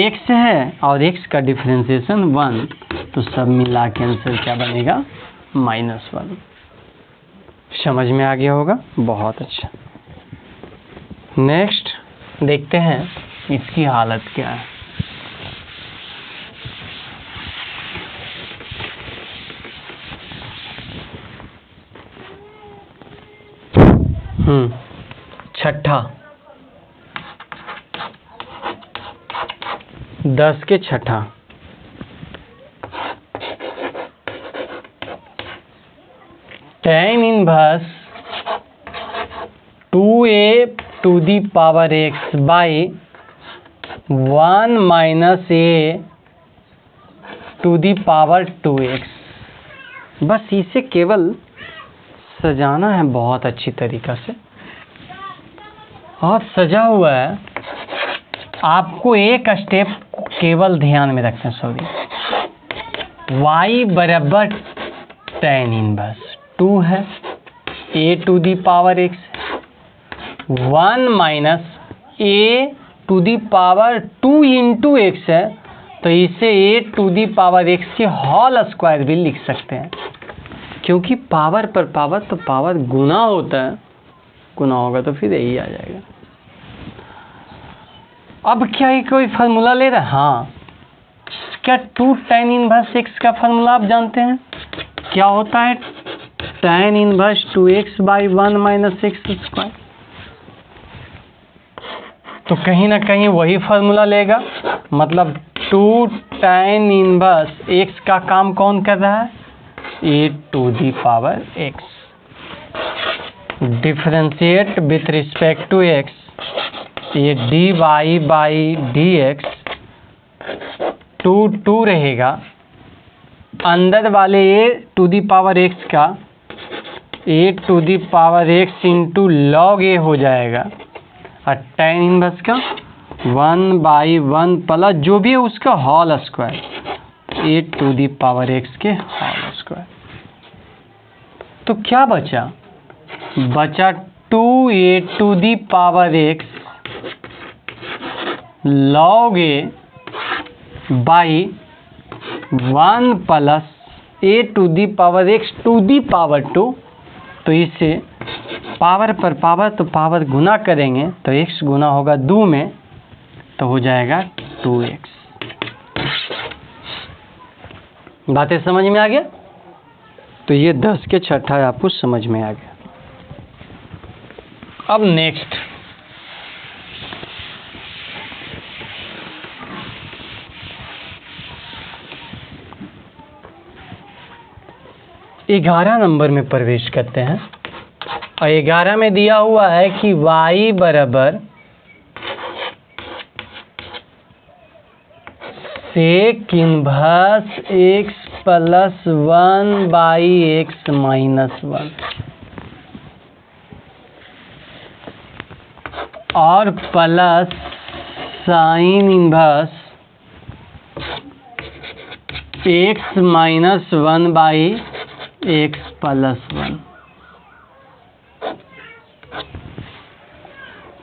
x है और x का डिफरेंशिएशन 1, तो सब मिला के आंसर क्या बनेगा, -1। समझ में आ गया होगा, बहुत अच्छा। नेक्स्ट देखते हैं इसकी हालत क्या है। छठा 10 के छठा, tan inverse 2a to the power x by 1 minus a to the power 2x। बस इसे केवल सजाना है बहुत अच्छी तरीक़ा से, और सजा हुआ है। आपको एक स्टेप केवल ध्यान में रखना, सॉरी, y बराबर tan इनवर्स 2 है, a to the power x 1 minus a to the power 2 into x है, तो इसे a to the power x के होल स्क्वायर भी लिख सकते हैं, क्योंकि पावर पर पावर तो पावर गुना होता है, गुना होगा तो फिर यही आ जाएगा। अब क्या ये कोई फार्मूला ले रहा है? हाँ, क्या 2 tan इनवर्स x का फार्मूला आप जानते हैं क्या होता है? tan inverse 2x by 1 minus x square. तो कहीं ना कहीं वही फार्मूला लेगा, मतलब 2 tan इनवर्स x का काम कौन कर रहा है, a to the power x। Differentiate with respect to x, ये dy बाई dx टू रहेगा, अंदर वाले a to the power x का a to the power x into log a हो जाएगा, और tan इनवर्स का 1/1 प्लस जो भी है उसका whole square, a to the power x के होल स्क्वायर। तो क्या बचा? बचा 2a to the power x log a by 1 plus a to the power x to the power 2। तो इसे पावर पर पावर, तो पावर गुना करेंगे तो x गुना होगा 2 में, तो हो जाएगा 2x। बातें समझ में आ गया? तो ये 10 के छठा आपको समझ में आ गया। अब नेक्स्ट, ग्यारह नंबर में प्रवेश करते हैं। और 11 में दिया हुआ है कि y बराबर sec inverse x plus 1/x minus 1 और plus sine inverse x minus 1/x plus 1।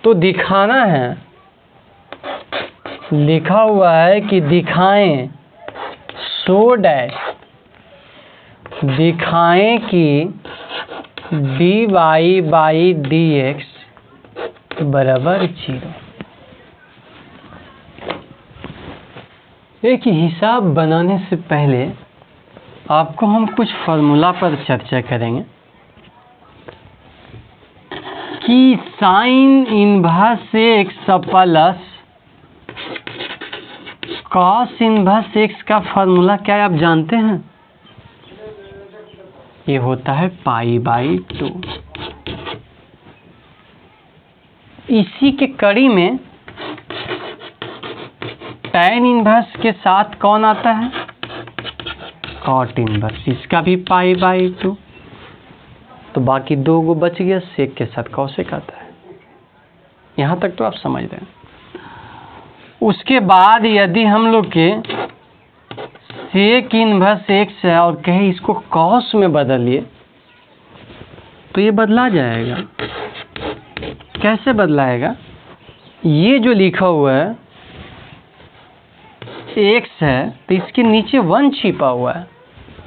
तो दिखाना है, लिखा हुआ है कि दिखाएं, शो डैश, दिखाएं कि dy/dx बराबर 0। एक हिसाब बनाने से पहले आपको हम कुछ फार्मूला पर चर्चा करेंगे कि sine inverse x plus cos inverse x का फार्मूला क्या है आप जानते हैं? ये होता है π/2। इसी के कड़ी में tan इनवर्स के साथ कौन आता है? कॉट इनवर्स, इसका भी π/2। तो बाकी 2 को बच गया, सेक के साथ कॉसेक आता है। यहाँ तक तो आप समझ रहे हैं। उसके बाद यदि हम लोग के सेक इनवर्स एक्स है और कहे इसको कॉस में बदलिए, तो ये बदला जाएगा। कैसे बदलाएगा? ये जो लिखा हुआ है एक्स है, तो इसके नीचे 1 छिपा हुआ है,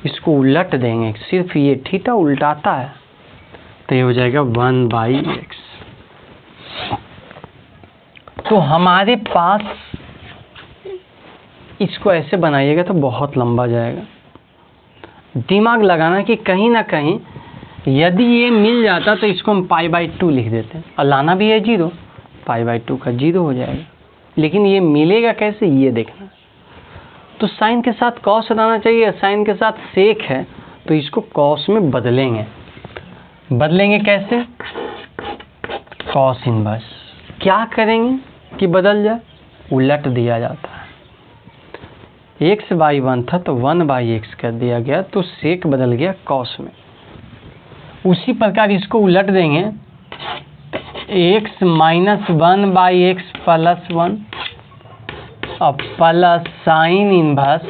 इसको उलट देंगे, सिर्फ ये थीटा उल्टाता है, तो ये हो जाएगा 1/x। तो हमारे पास, इसको ऐसे बनाइएगा तो बहुत लंबा जाएगा। दिमाग लगाना कि कहीं ना कहीं यदि ये मिल जाता तो इसको हम π/2 लिख देते हैं, और लाना भी है 0, π/2 का 0 हो जाएगा। लेकिन ये मिलेगा कैसे, ये देखना। तो साइन के साथ कॉस लाना चाहिए, साइन के साथ सेक है, तो इसको कॉस में बदलेंगे। बदलेंगे कैसे? Cos inverse. क्या करेंगे कि बदल जाए? उलट दिया जाता है। x/1 था तो 1/x कर दिया गया, तो सेक बदल गया कॉस में। उसी प्रकार इसको उलट देंगे, x माइनस 1/x प्लस 1 और plus sine inverse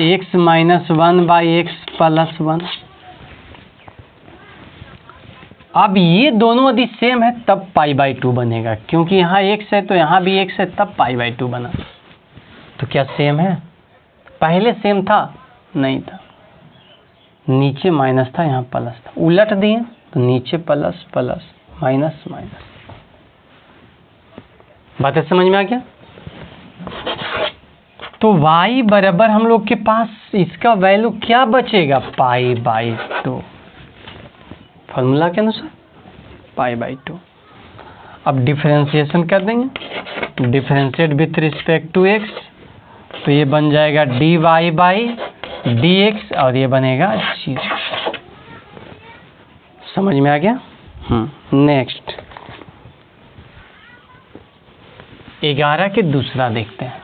x minus 1/x plus 1। अब ये दोनों यदि सेम है तब π/2 बनेगा, क्योंकि यहाँ x है तो यहाँ भी x है, तब π/2 बना। तो क्या सेम है? पहले सेम था? नहीं था, नीचे माइनस था, यहाँ प्लस था। उलट दिए तो नीचे प्लस प्लस माइनस माइनस। बातें समझ में आ गया? तो y बराबर हम लोग के पास इसका वैल्यू क्या बचेगा? π/2, फॉर्मूला के अनुसार π/2। अब डिफरेंशिएशन कर देंगे, differentiate with respect to x, तो ये बन जाएगा dy/dx और ये बनेगा 0। समझ में आ गया? नेक्स्ट 11 के दूसरा देखते हैं।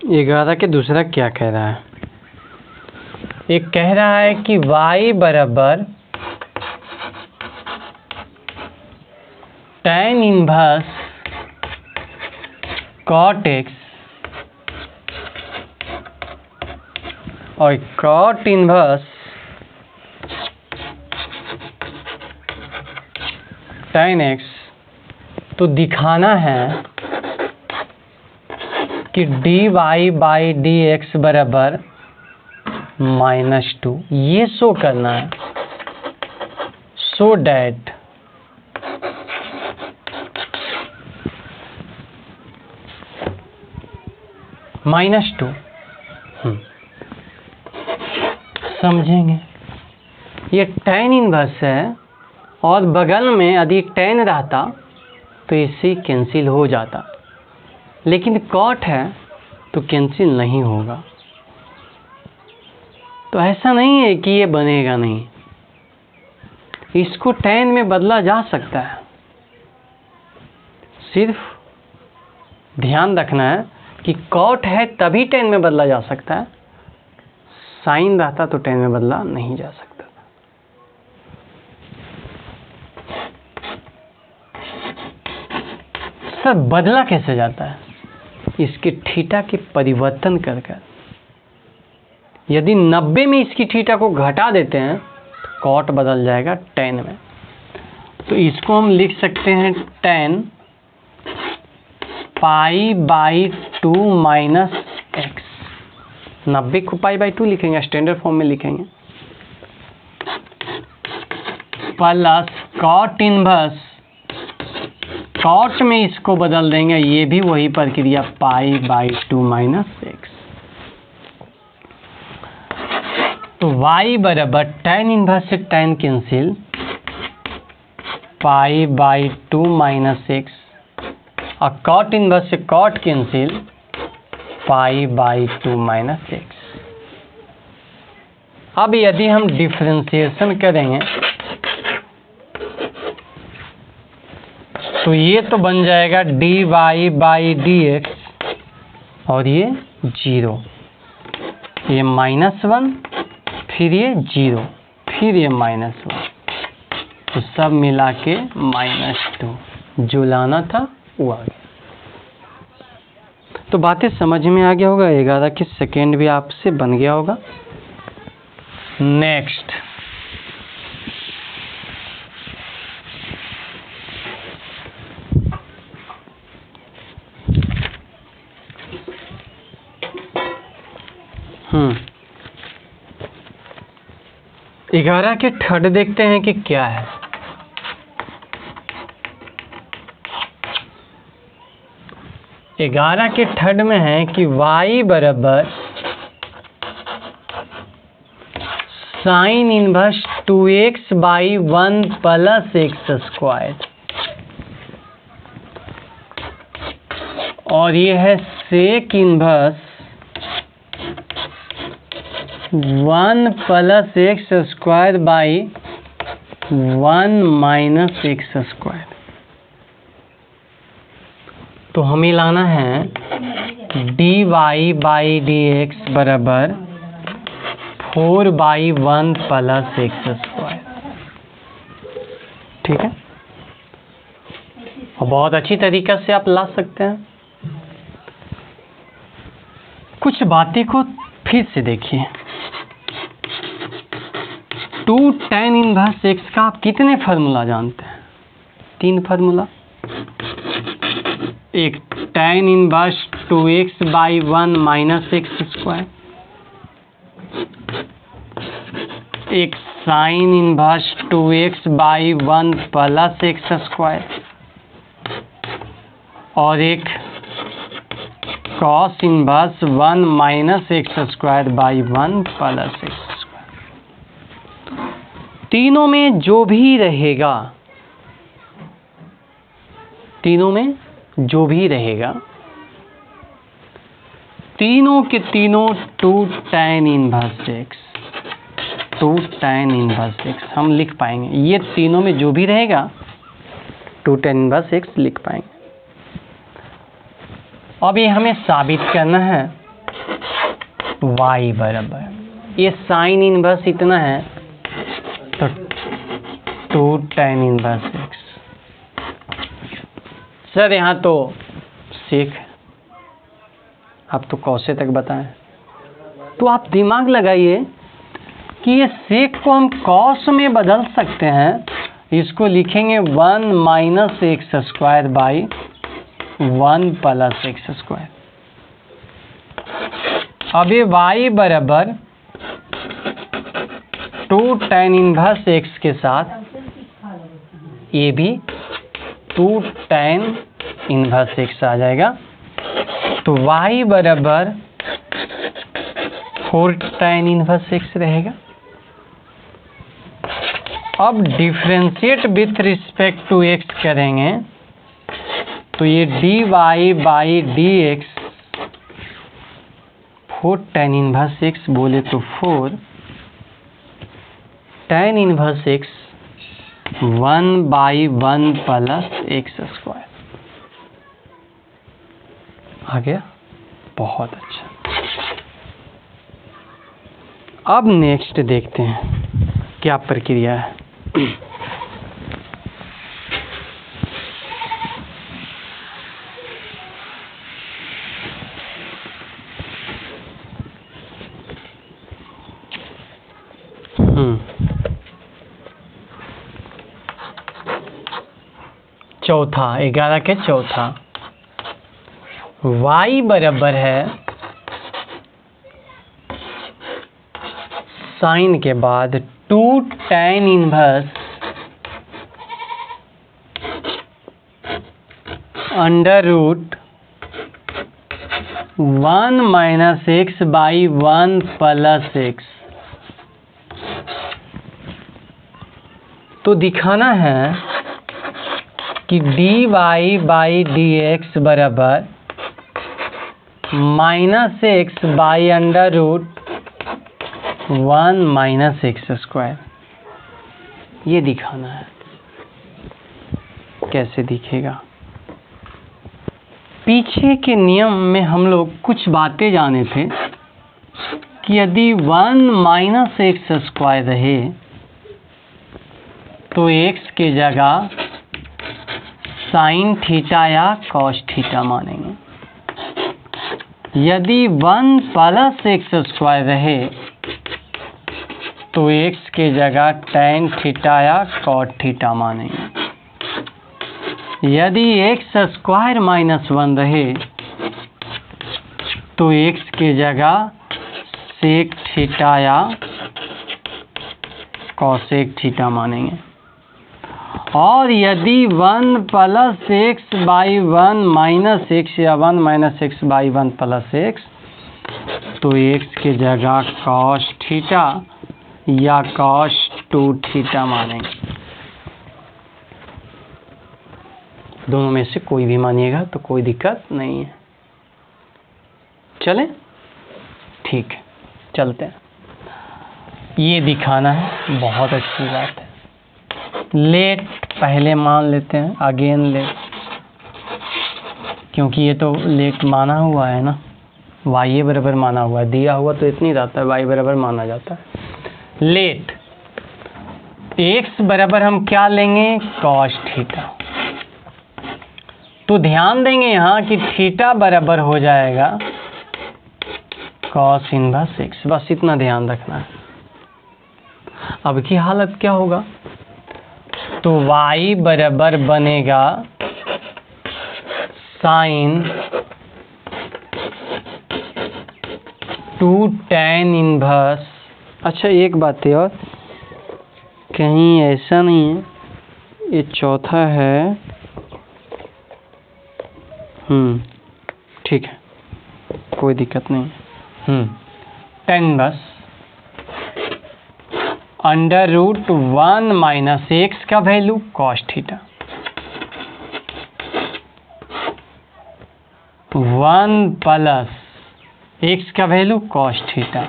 11 के दूसरा क्या कह रहा है? एक कह रहा है कि y बराबर tan इनवर्स cot x और cot इनवर्स tan x। तो दिखाना है कि dy बाई dx बराबर -2, ये शो करना है। सो डैट -2 समझेंगे। ये tan इनवर्स है और बगल में यदि tan रहता तो इससे कैंसिल हो जाता, लेकिन कॉट है तो कैंसिल नहीं होगा। तो ऐसा नहीं है कि ये बनेगा नहीं, इसको tan में बदला जा सकता है। सिर्फ ध्यान रखना है कि कॉट है तभी tan में बदला जा सकता है, साइन रहता तो tan में बदला नहीं जा सकता। सर बदला कैसे जाता है? इसके थीटा के परिवर्तन कर कर। यदि 90 में इसकी थीटा को घटा देते हैं तो कॉट बदल जाएगा tan में। तो इसको हम लिख सकते हैं tan π/2 माइनस x। 90 को π/2 लिखेंगे, स्टैंडर्ड फॉर्म में लिखेंगे, प्लस कॉट इनवर्स, कॉट में इसको बदल देंगे, ये भी वही प्रक्रिया π/2 माइनस x। तो y बराबर tan इनवर्स से tan कैंसिल, π/2 माइनस x, और कॉट इनवर्स से कॉट कैंसिल, π/2 माइनस x। अब यदि हम डिफरेंशिएशन करेंगे तो ये तो बन जाएगा dy बाई dx और ये 0, ये -1, फिर ये 0, फिर ये -1, तो सब मिला के -2, जो लाना था वो आ गया। तो बातें समझ में आ गया होगा। 11 के सेकेंड भी आपसे बन गया होगा। नेक्स्ट ग्यारह के थर्ड देखते हैं कि क्या है। ग्यारह के थर्ड में है कि y बराबर sine inverse 2x by 1 plus x square, और ये है sec inverse 1 plus x square by 1 minus x square. तो हमें लाना है dy बाई dx बराबर 4/1 प्लस एक्स स्क्वायर। ठीक है, और बहुत अच्छी तरीका से आप ला सकते हैं। कुछ बातें को फिर से देखिए। 2 tan इनवर्स x का आप कितने फार्मूला जानते हैं? 3 फार्मूला। एक tan inverse 2x by 1 minus x square, एक sine inverse 2x by 1 plus x square, और एक cos inverse 1 minus x square by 1 plus x square. तीनों में जो भी रहेगा, तीनों में जो भी रहेगा, तीनों के तीनों 2 tan inverse x, 2 tan inverse x हम लिख पाएंगे। ये तीनों में जो भी रहेगा 2 tan इनवर्स x लिख पाएंगे। अब ये हमें साबित करना है y बराबर, ये साइन इनवर्स इतना है तो 2 tan इनवर्स x। सर यहाँ तो सेक, आप तो कौसे तक बताएं, तो आप दिमाग लगाइए कि ये सेक को हम कॉस में बदल सकते हैं। इसको लिखेंगे 1 minus x square by 1 plus x square. अब ये y बराबर 2 tan इनवर्स x के साथ ये भी 2 tan इनवर्स x आ जाएगा, तो y बराबर 4 tan इनवर्स x रहेगा। अब differentiate with respect to x करेंगे तो ये dy by dx 4 tan inverse x बोले तो 4 tan inverse x 1 by 1 plus x square आ गया। बहुत अच्छा। अब नेक्स्ट देखते हैं क्या प्रक्रिया है। चौथा, 11 के चौथा, y बराबर है साइन के बाद 2 tan inverse under root 1 minus x by 1 plus x. तो दिखाना है कि dy बाई dx बराबर minus x by under root 1 minus x square, ये दिखाना है। कैसे दिखेगा? पीछे के नियम में हम लोग कुछ बातें जाने थे कि यदि 1 माइनस एक्स स्क्वायर रहे तो x की जगह साइन थीटा या कॉस थीटा मानेंगे। यदि 1 प्लस एक्स स्क्वायर रहे तो x के जगह tan थीटा या कॉट थीटा मानेंगे। यदि x स्क्वायर माइनस 1 रहे तो x के जगह सेक थीटा या कॉसेक थीटा मानेंगे। और यदि 1 plus x by 1 minus x या 1 minus x by 1 plus x तो एक्स के जगह कॉस थीटा या कॉस 2 थीटा मानेंगे। दोनों में से कोई भी मानिएगा तो कोई दिक्कत नहीं है। चलें, ठीक है, चलते हैं। ये दिखाना है, बहुत अच्छी बात है। लेट पहले मान लेते हैं, अगेन लेट, क्योंकि ये तो लेट माना हुआ है ना, y बराबर माना हुआ है, दिया हुआ तो इतनी रहता है, y बराबर माना जाता है। लेट x बराबर हम क्या लेंगे? Cos theta. तो ध्यान देंगे यहाँ कि थीटा बराबर हो जाएगा कॉस इनवर्स x, बस इतना ध्यान रखना है। अब की हालत क्या होगा? तो y बराबर बनेगा साइन 2 tan इनवर्स। अच्छा, एक बात है और, कहीं ऐसा नहीं है, ये चौथा है। ठीक है, कोई दिक्कत नहीं। tan inverse under root 1 minus x का value cos theta, 1 plus x का वैल्यू कॉस थीटा।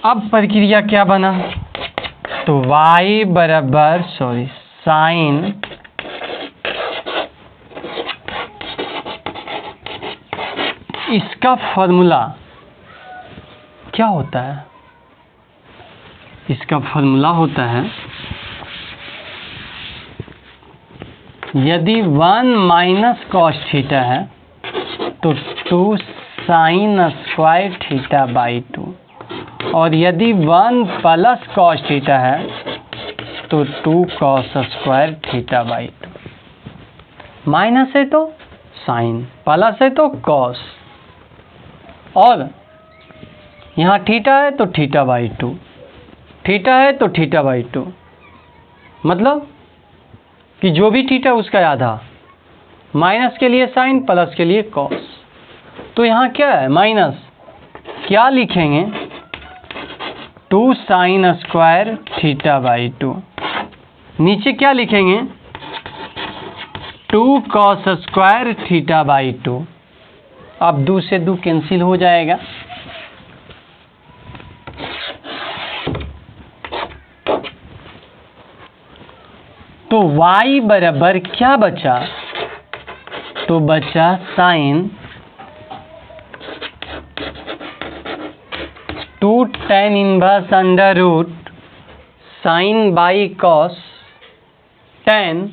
अब प्रक्रिया क्या बना? तो y बराबर साइन इसका फॉर्मूला क्या होता है? इसका फॉर्मूला होता है, यदि 1 माइनस कॉस थीटा है तो 2 साइन स्क्वायर थीटा बाई 2, और यदि 1 प्लस कॉस थीटा है तो 2 cos square theta by 2। Minus है तो साइन, प्लस है तो कॉस, और यहाँ थीटा है तो थीटा बाई 2, थीटा है तो थीटा बाई 2, मतलब कि जो भी थीटा उसका आधा, माइनस के लिए साइन, प्लस के लिए कॉस। तो यहाँ क्या है? माइनस, क्या लिखेंगे? 2 साइन स्क्वायर थीटा बाई 2। नीचे क्या लिखेंगे? 2 कॉस स्क्वायर थीटा बाई 2। अब 2 से 2 कैंसिल हो जाएगा, तो y बराबर क्या बचा? तो बचा sine 2 tan inverse under root sine by cos tan,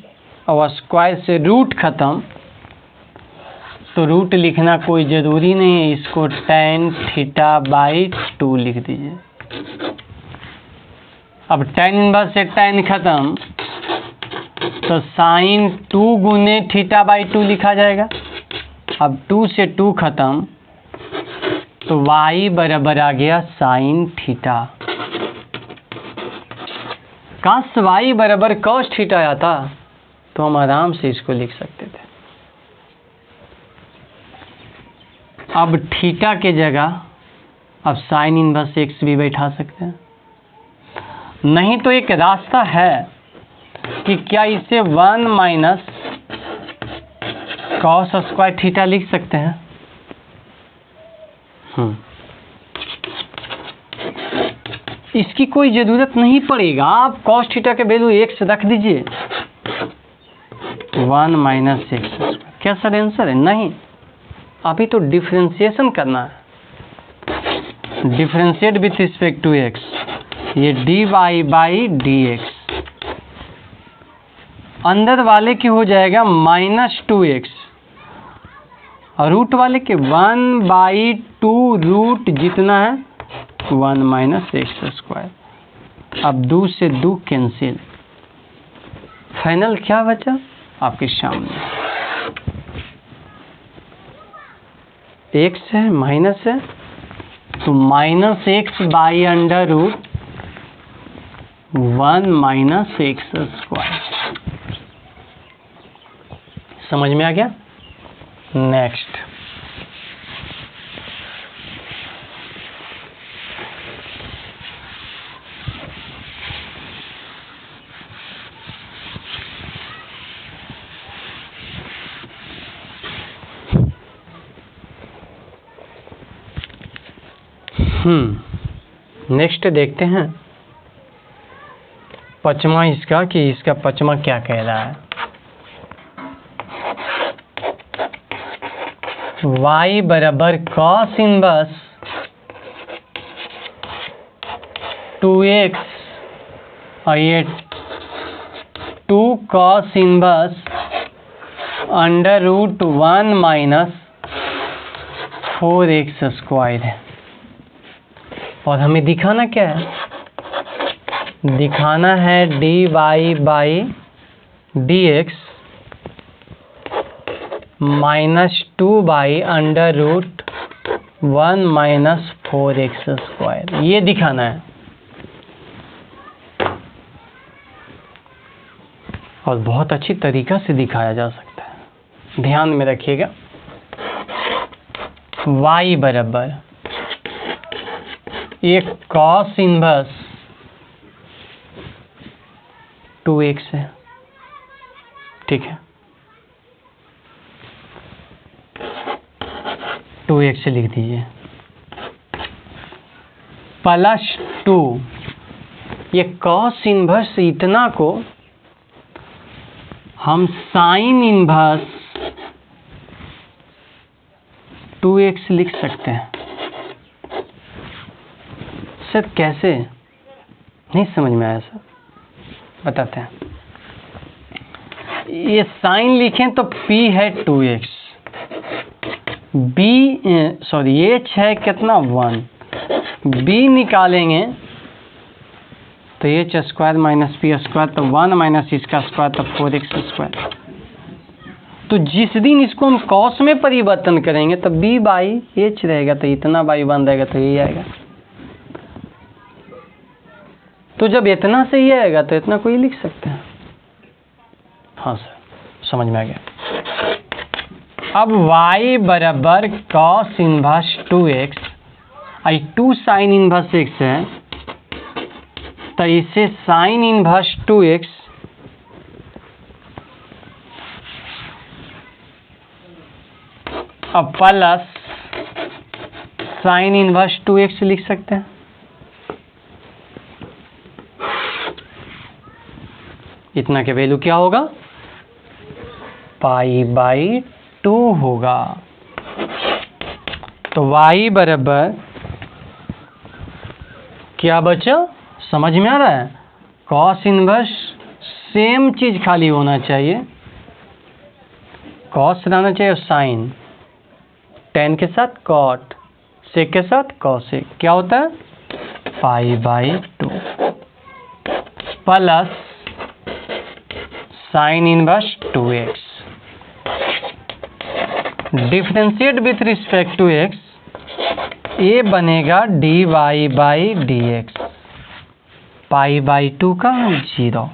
और स्क्वायर से रूट खत्म, तो रूट लिखना कोई ज़रूरी नहीं है, इसको tan थीटा बाई 2 लिख दीजिए। अब tan इनवर्स से tan खत्म, तो साइन 2 गुने थीटा बाई 2 लिखा जाएगा। अब 2 से 2 खत्म, तो y बराबर आ गया साइन थीटा। काश y बराबर कॉस थीटा आता तो हम आराम से इसको लिख सकते थे। अब थीटा के जगह अब साइन इनवर्स x भी बैठा सकते हैं। नहीं तो एक रास्ता है कि क्या इसे 1 माइनस कॉस स्क्वायर थीटा लिख सकते हैं। इसकी कोई ज़रूरत नहीं पड़ेगा, आप कॉस थीटा के वैल्यू x रख दीजिए, 1 माइनस एक्स स्क्वायर। क्या सर आंसर है? नहीं, अभी तो डिफरेंशिएशन करना है, differentiate with respect to x। ये dy बाई dx अंदर वाले की हो जाएगा -2x, और रूट वाले के 1/2 रूट जितना है 1 माइनस एक्स स्क्वायर। अब 2 से 2 कैंसिल, फाइनल क्या बचा आपके सामने? x है, माइनस है, तो -x by under root 1 minus x square. समझ में आ गया? नेक्स्ट, नेक्स्ट देखते हैं पचमा इसका, कि इसका पचमा क्या कह रहा है। y बराबर कॉस इनवर्स 2x, और ये 2 cos inverse under root 1 minus 4x square है। और हमें दिखाना क्या है? दिखाना है dy by dx -2 by under root 1 minus 4x square, ये दिखाना है। और बहुत अच्छी तरीका से दिखाया जा सकता है, ध्यान में रखिएगा। y बराबर एक कॉस इनवर्स 2x है, ठीक है, 2x लिख दीजिए, +2 ये कॉस इनवर्स इतना को हम साइन इनवर्स 2x लिख सकते हैं। सर कैसे, नहीं समझ में आया सर, बताते हैं। ये साइन लिखें तो p है 2x, h है कितना 1, b निकालेंगे तो h square minus p square तो 1 माइनस इसका स्क्वायर तो 4x स्क्वायर। तो जिस दिन इसको हम कॉस में परिवर्तन करेंगे तो b बाई h रहेगा, तो इतना बाई 1 रहेगा तो यही आएगा। तो जब इतना से ही आएगा तो इतना कोई लिख सकते हैं। हाँ सर समझ में आ गया। अब y बराबर कॉस इनवर्स 2x, आई 2 साइन इनवर्स x है तो इसे साइन इनवर्स 2x अब प्लस साइन इनवर्स 2x लिख सकते हैं। इतना के वैल्यू क्या होगा, पाई बाई 2 होगा। तो y बराबर क्या बचा, समझ में आ रहा है, कॉस इनवर्स सेम चीज खाली होना चाहिए, कॉस रहना चाहिए और साइन, टेन के साथ कॉट, सेक के साथ कॉसेक, क्या होता है pi by 2 plus sine inverse 2x, differentiate with respect to x, ये बनेगा dy by dx, pi by 2 का 0।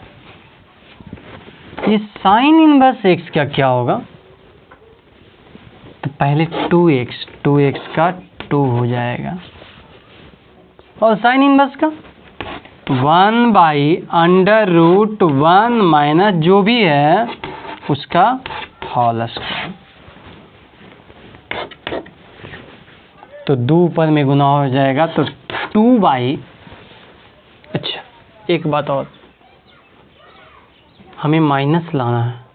ये साइन इनवर्स x का क्या होगा, तो पहले 2x का 2 हो जाएगा और साइन इनवर्स का 1 बाई अंडर रूट 1 माइनस जो भी है उसका होल स्क्वायर। तो 2 ऊपर में गुना हो जाएगा तो 2 बाई, अच्छा एक बात और, हमें माइनस लाना है,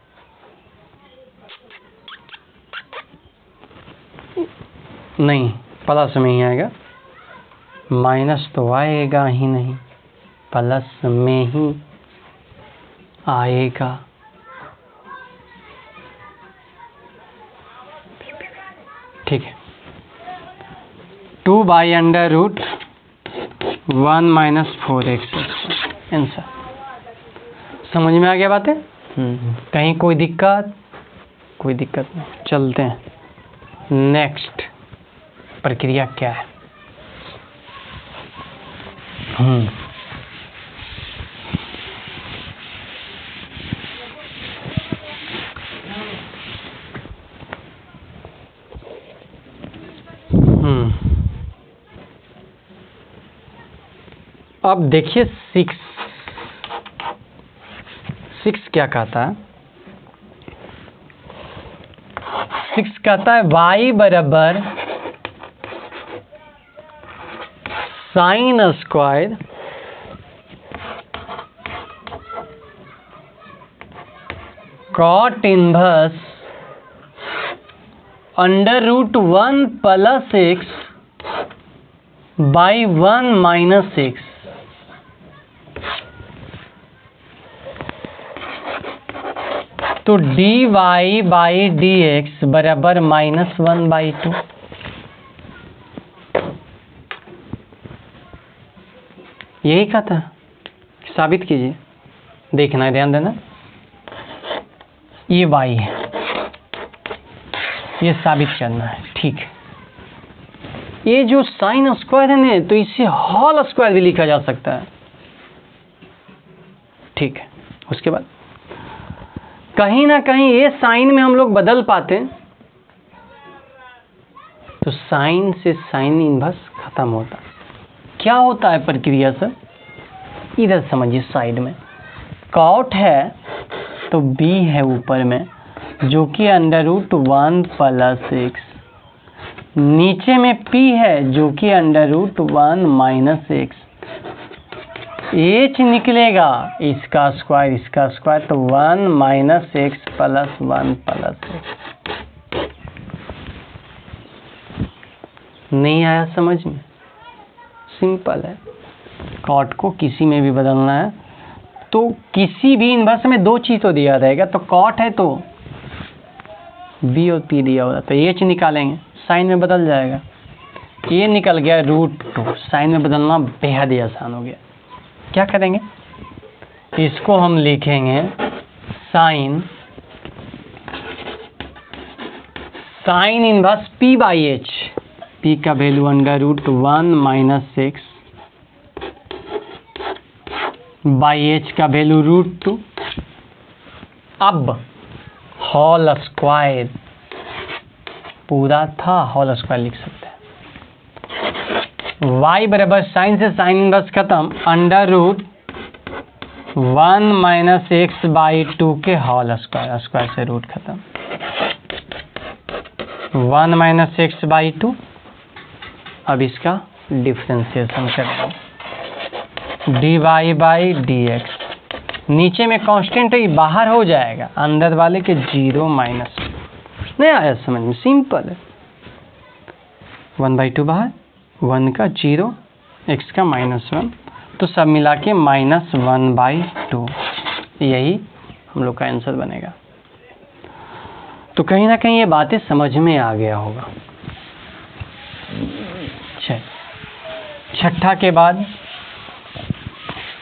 नहीं प्लस में ही आएगा, माइनस तो आएगा ही नहीं, प्लस में ही आएगा। ठीक है, 2 by under root 1 minus 4x answer. समझ में आ गया बातें, कहीं कोई दिक्कत, कोई दिक्कत नहीं, चलते हैं नेक्स्ट। प्रक्रिया क्या है, अब देखिए 6 क्या कहता है, 6 कहता है y बराबर sine square cot inverse under root 1 plus x by 1 minus x। तो dy बाई dx बराबर -1 बाई 2। यही कहा था, साबित कीजिए, देखना है, ध्यान देना, ये y है, ये साबित करना है। ठीक है, ये जो साइन स्क्वायर है ना, तो इसे होल स्क्वायर भी लिखा जा सकता है। ठीक है, उसके बाद कहीं ना कहीं ये साइन में हम लोग बदल पाते हैं, तो साइन से साइन इनवर्स खत्म होता है। क्या होता है प्रक्रिया सर, इधर समझिए, साइड में कॉट है तो b है ऊपर में, जो कि अंडर रूट 1 प्लस x, नीचे में p है जो कि under root 1 minus x, h निकलेगा इसका स्क्वायर तो 1 minus x plus 1 plus x। नहीं आया समझ में? सिंपल है, कॉट को किसी में भी बदलना है तो किसी भी इनवर्स में दो चीज तो दिया रहेगा, तो कॉट है तो बी और पी दिया होगा, तो एच निकालेंगे, साइन में बदल जाएगा। ये निकल गया √2, साइन में बदलना बेहद ही आसान हो गया। क्या करेंगे, इसको हम लिखेंगे sine inverse p by H. p का वैल्यू √1 माइनस 6 बाई एच का वैल्यू √2। अब होल स्क्वायर, पूरा था होल स्क्वायर लिख सकते हैं। y बराबर साइन से साइन इनवर्स खत्म, √1 माइनस x बाई 2 के होल स्क्वायर, स्क्वायर से रूट खत्म, 1 माइनस एक्स बाई 2। अब इसका डिफ्रेंसिएशन करेंगे, dy बाई dx, नीचे में कांस्टेंट है बाहर हो जाएगा, अंदर वाले के 0 माइनस, नहीं आया समझ में? सिंपल है, 1/2 बाहर, 1 का 0, x का -1, तो सब मिला के -1/2, यही हम लोग का आंसर बनेगा। तो कहीं ना कहीं ये बातें समझ में आ गया होगा। छठा के बाद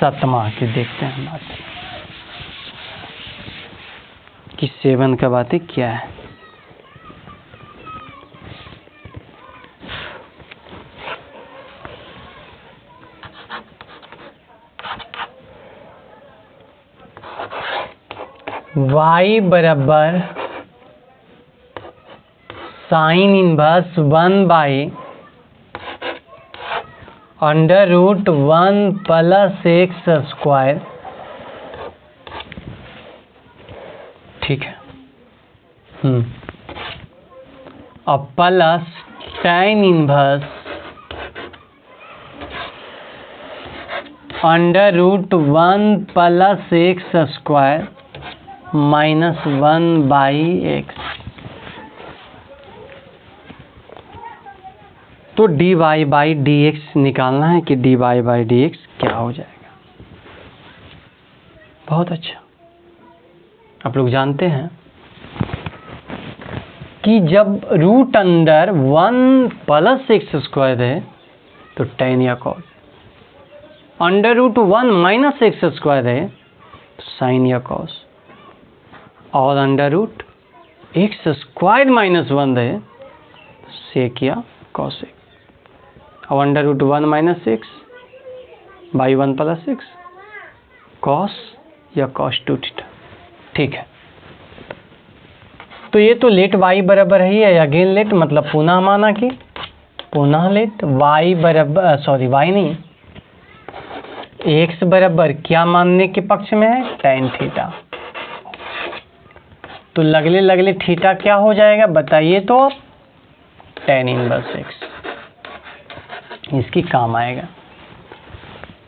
सतमा के देखते हैं बात कि 7 का बातें क्या है। y बराबर sine inverse 1 by √1 plus x square, ठीक है, और plus tan inverse √1 plus x square minus 1/x। तो dy बाई dx निकालना है कि dy बाई dx क्या हो जाएगा। बहुत अच्छा, आप लोग जानते हैं कि जब रूट अंदर 1 प्लस एक्स स्क्वायर है तो tan या cos, √1 माइनस एक्स स्क्वायर है तो साइन या cos, और x स्क्वायर माइनस 1 है तो सेक या cosec, और √1 minus x by 1 plus x, cos या cos2 थीटा, ठीक है। तो ये तो लेट y बराबर है, अगेन लेट मतलब पुनः माना कि पुनः लेट y बराबर, सॉरी y नहीं, x बराबर क्या मानने के पक्ष में है, tan थीटा। तो लगले लगले थीटा क्या हो जाएगा बताइए तो, tan इनवर्स x, इसकी काम आएगा।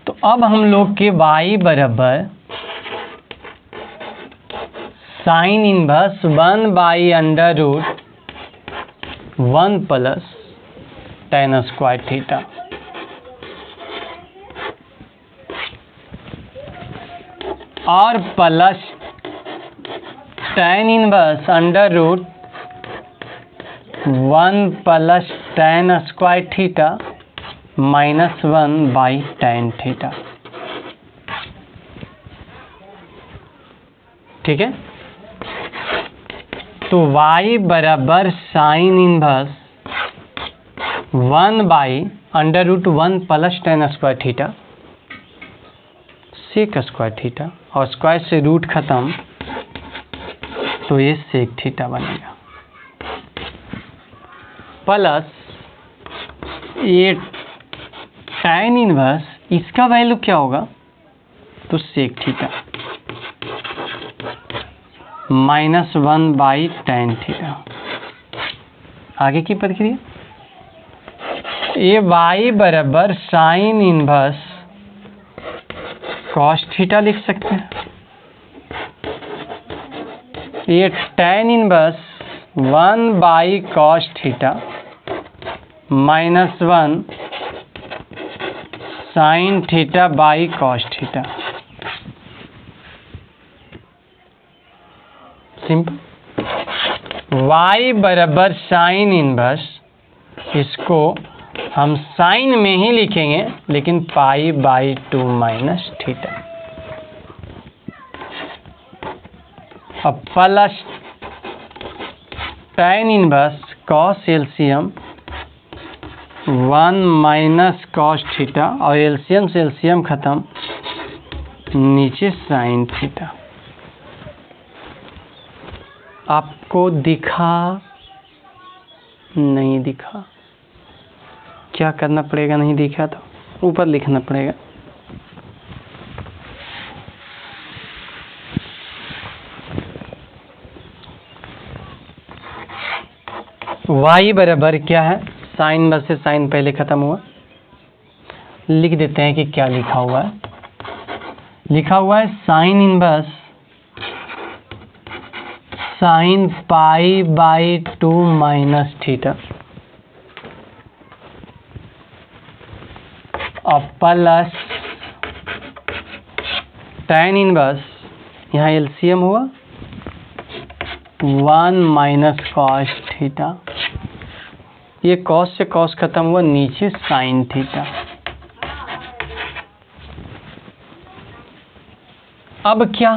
तो अब हम लोग के y बराबर sine inverse 1 by √1 plus tan square theta, और plus tan inverse √1 plus tan square theta minus 1/tan theta, ठीक है। तो y बराबर sine inverse 1 by √1 plus tan square theta sec square theta, और स्क्वायर से रूट खत्म तो ये सेक थीटा बनेगा, प्लस ये tan इनवर्स, इसका वैल्यू क्या होगा तो सेक थीटा -1/tan थीटा। आगे की प्रक्रिया, ये y बराबर साइन इनवर्स cos थीटा लिख सकते हैं, ये tan inverse 1/cos theta -1 sine theta by cos theta. Simple. y बराबर साइन इनवर्स, इसको हम साइन में ही लिखेंगे लेकिन π/2 माइनस थीटा। अब plus tan inverse cos LCM 1 minus cos theta, और एलसीएम से एलसीएम खत्म, नीचे साइन थीटा। आपको दिखा नहीं दिखा? क्या करना पड़ेगा? नहीं दिखा तो ऊपर लिखना पड़ेगा। y बराबर क्या है? साइन बस से साइन पहले खत्म हुआ, लिख देते हैं कि क्या लिखा हुआ है। लिखा हुआ है sine inverse sine π/2 minus theta, और प्लस tan इनवर्स, यहाँ एलसीएम हुआ 1 माइनस कॉस थीटा, ये कॉस से कॉस खत्म हुआ, नीचे साइन थीटा। अब क्या?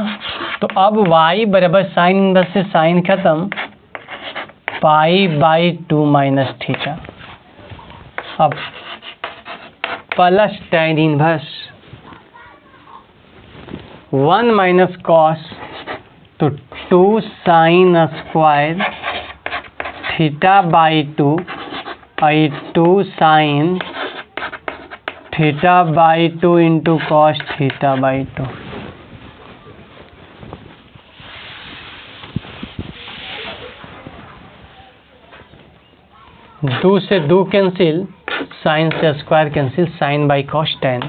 तो अब y बराबर साइन इनवर्स से साइन खत्म, π/2 माइनस थीटा। अब plus tan inverse 1 minus cos, तो 2 साइन स्क्वायर θ/2, और 2 साइन θ/2 इंटू कॉस θ/2। दो से दो कैंसिल, साइन से square cancel, sine by cos tan।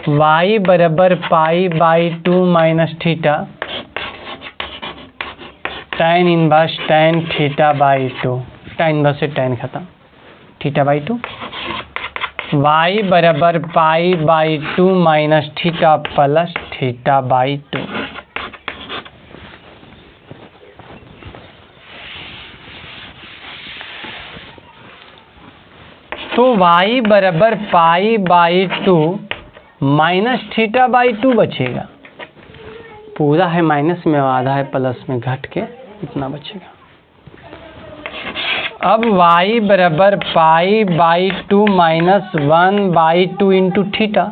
y बराबर π/2 minus theta, tan inverse tan θ/2, tan inverse से tan खत्म, θ/2। y बराबर π/2 माइनस थीटा प्लस θ/2। तो y बराबर π/2 माइनस θ/2 बचेगा। पूरा है माइनस में, आधा है प्लस में, घट के इतना बचेगा। अब y बराबर π/2 माइनस 1/2 इंटू थीटा,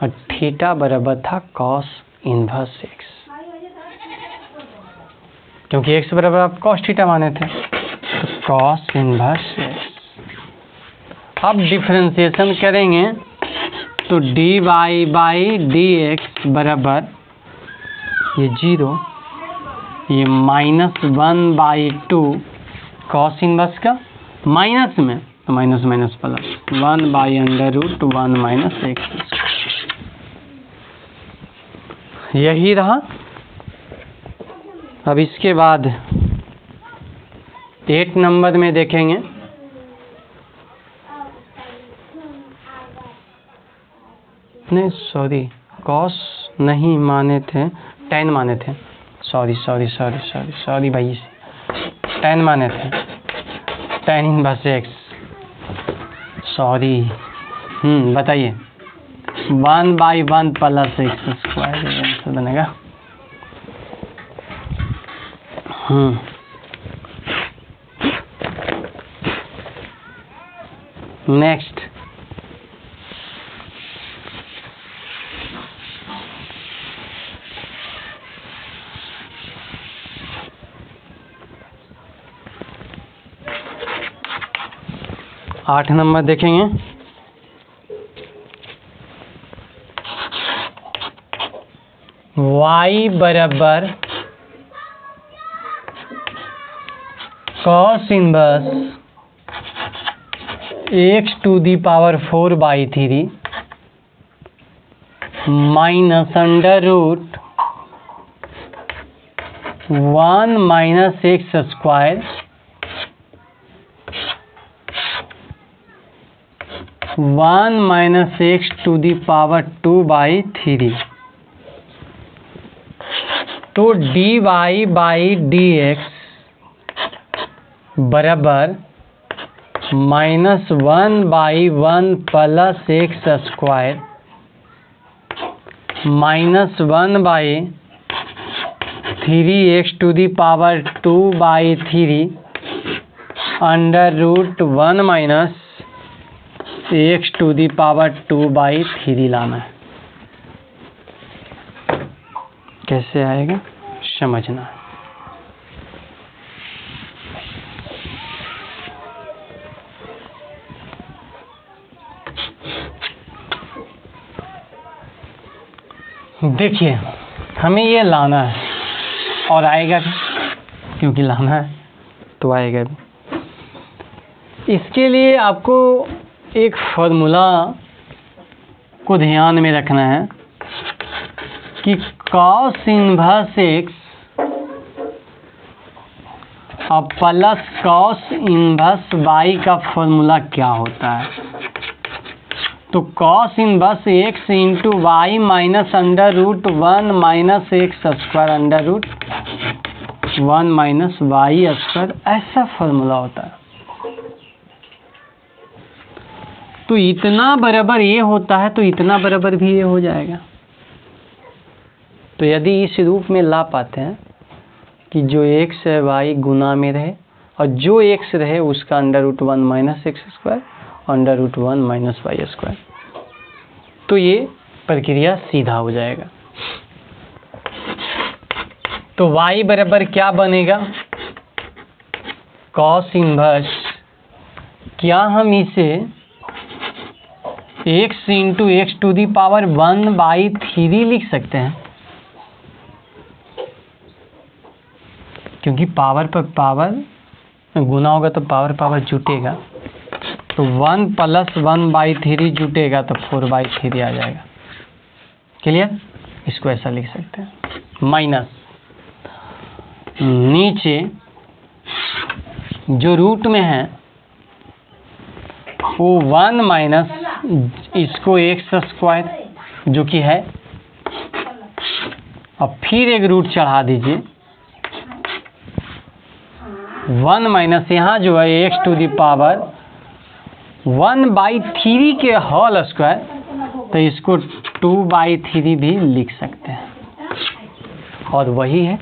और थीटा बराबर था कॉस इनवर्स x, क्योंकि x बराबर आप कॉस थीटा माने थे, तो कॉस इनवर्स x। अब डिफरेंशिएशन करेंगे तो dy बाई dx बराबर ये 0, ये -1/2 कॉस इनवर्स का, माइनस में तो minus minus plus 1/√1 minus x। यही रहा। अब इसके बाद 8 नंबर में देखेंगे, नहीं सॉरी, कॉस नहीं माने थे, tan माने थे, सॉरी भाई, tan माने थे, tan इनवर्स x, सॉरी। बताइए, 1/1 प्लस x स्क्वायर आंसर बनेगा। नेक्स्ट, आठ नंबर देखेंगे। y बराबर cos inverse x⁴/3 minus √1 minus x square 1 minus x to the power 2/3। तो d y by d x बराबर -1/1 plus x square -1/3 x to the power 2/3 √1 minus x to the power 2/3 लाना है। कैसे आएगा समझना है। देखिए हमें ये लाना है और आएगा भी, क्योंकि लाना है तो आएगा भी। इसके लिए आपको एक फॉर्मूला को ध्यान में रखना है कि cos इनवर्स एक्स और प्लस cos इनवर्स वाई का फॉर्मूला क्या होता है। तो cos inverse x into y minus √1 minus x square √1 minus y square, ऐसा फॉर्मूला होता है। तो इतना बराबर ये होता है तो इतना बराबर भी ये हो जाएगा। तो यदि इस रूप में ला पाते हैं कि जो एक्स है वाई गुना में रहे और जो एक्स रहे उसका √1 minus x square √1 minus y square, तो ये प्रक्रिया सीधा हो जाएगा। तो y बराबर क्या बनेगा, cos इनवर्स, क्या हम इसे x into x to the power 1/3 लिख सकते हैं, क्योंकि पावर पर पावर गुना होगा तो पावर पावर जुटेगा, तो 1 प्लस 1/3 जुटेगा तो 4/3 आ जाएगा। क्लियर, इसको ऐसा लिख सकते हैं। माइनस नीचे जो रूट में है वो 1 माइनस इसको एक्स स्क्वायर जो कि है, और फिर एक रूट चढ़ा दीजिए 1 माइनस यहाँ जो है एक्स टू दी पावर 1/3 के होल स्क्वायर, तो इसको 2/3 भी लिख सकते हैं और वही है।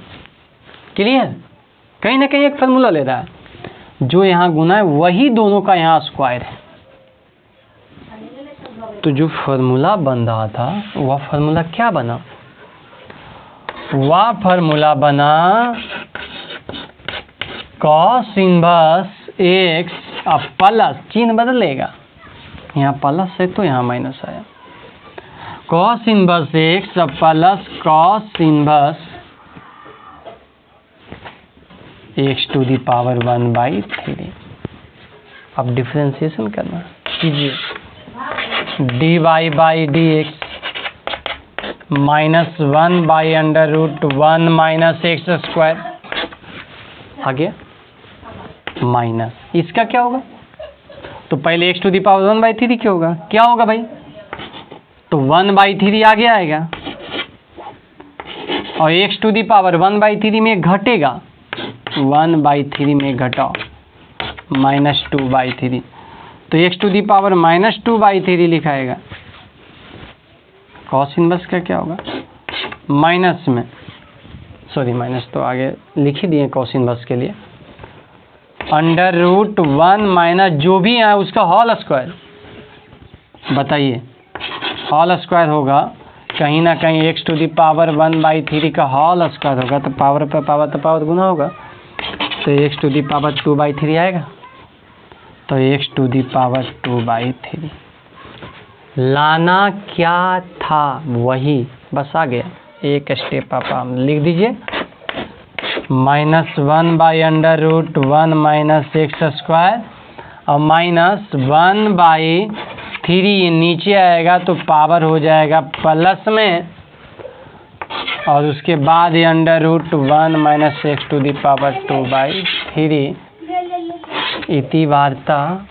क्लियर, कहीं ना कहीं एक फार्मूला ले रहा है, जो यहाँ गुना है वही दोनों का यहाँ स्क्वायर है। तो जो फार्मूला बन रहा था वह फार्मूला क्या बना, वह फार्मूला बना cos इनवर्स एक्स अब प्लस, चिन्ह बदलेगा, यहाँ प्लस है तो यहाँ माइनस आया, cos इनवर्स एक्स अब plus cos inverse x to the power 1/3। अब डिफरेंशिएशन करना कीजिए, d y by d x -1/√1 minus x square आ गया, माइनस इसका क्या होगा, तो पहले एक्स टू दी पावर 1/3 क्या होगा, क्या होगा भाई, तो 1/3 आगे आएगा और एक्स टू दी पावर 1/3 में घटेगा, 1/3 में घटाओ -2/3, तो एक्स टू दी पावर -2/3 लिखाएगा। cos इनवर्स का क्या होगा, माइनस में, सॉरी माइनस तो आगे लिख ही दिए cos इनवर्स के लिए, √1 माइनस जो भी है उसका होल स्क्वायर, बताइए होल स्क्वायर होगा, कहीं ना कहीं एक्स टू दी पावर 1/3 का होल स्क्वायर होगा, तो पावर पर पावर तो पावर गुना होगा, तो एक्स टू दी पावर 2/3 आएगा, तो एक्स टू दी पावर 2/3 लाना क्या था वही बस आ गया, एक स्टेप आप लिख दीजिए, -1/√1 माइनस एक्स स्क्वायर और -1/3 नीचे आएगा तो पावर हो जाएगा प्लस में, और उसके बाद ये √1 minus x to the power 2/3 इति वार्ता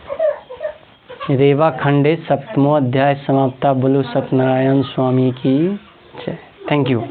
रेवा खंडे 7वां अध्याय समाप्ता। बोलो सत्यनारायण स्वामी की जय। Thank you.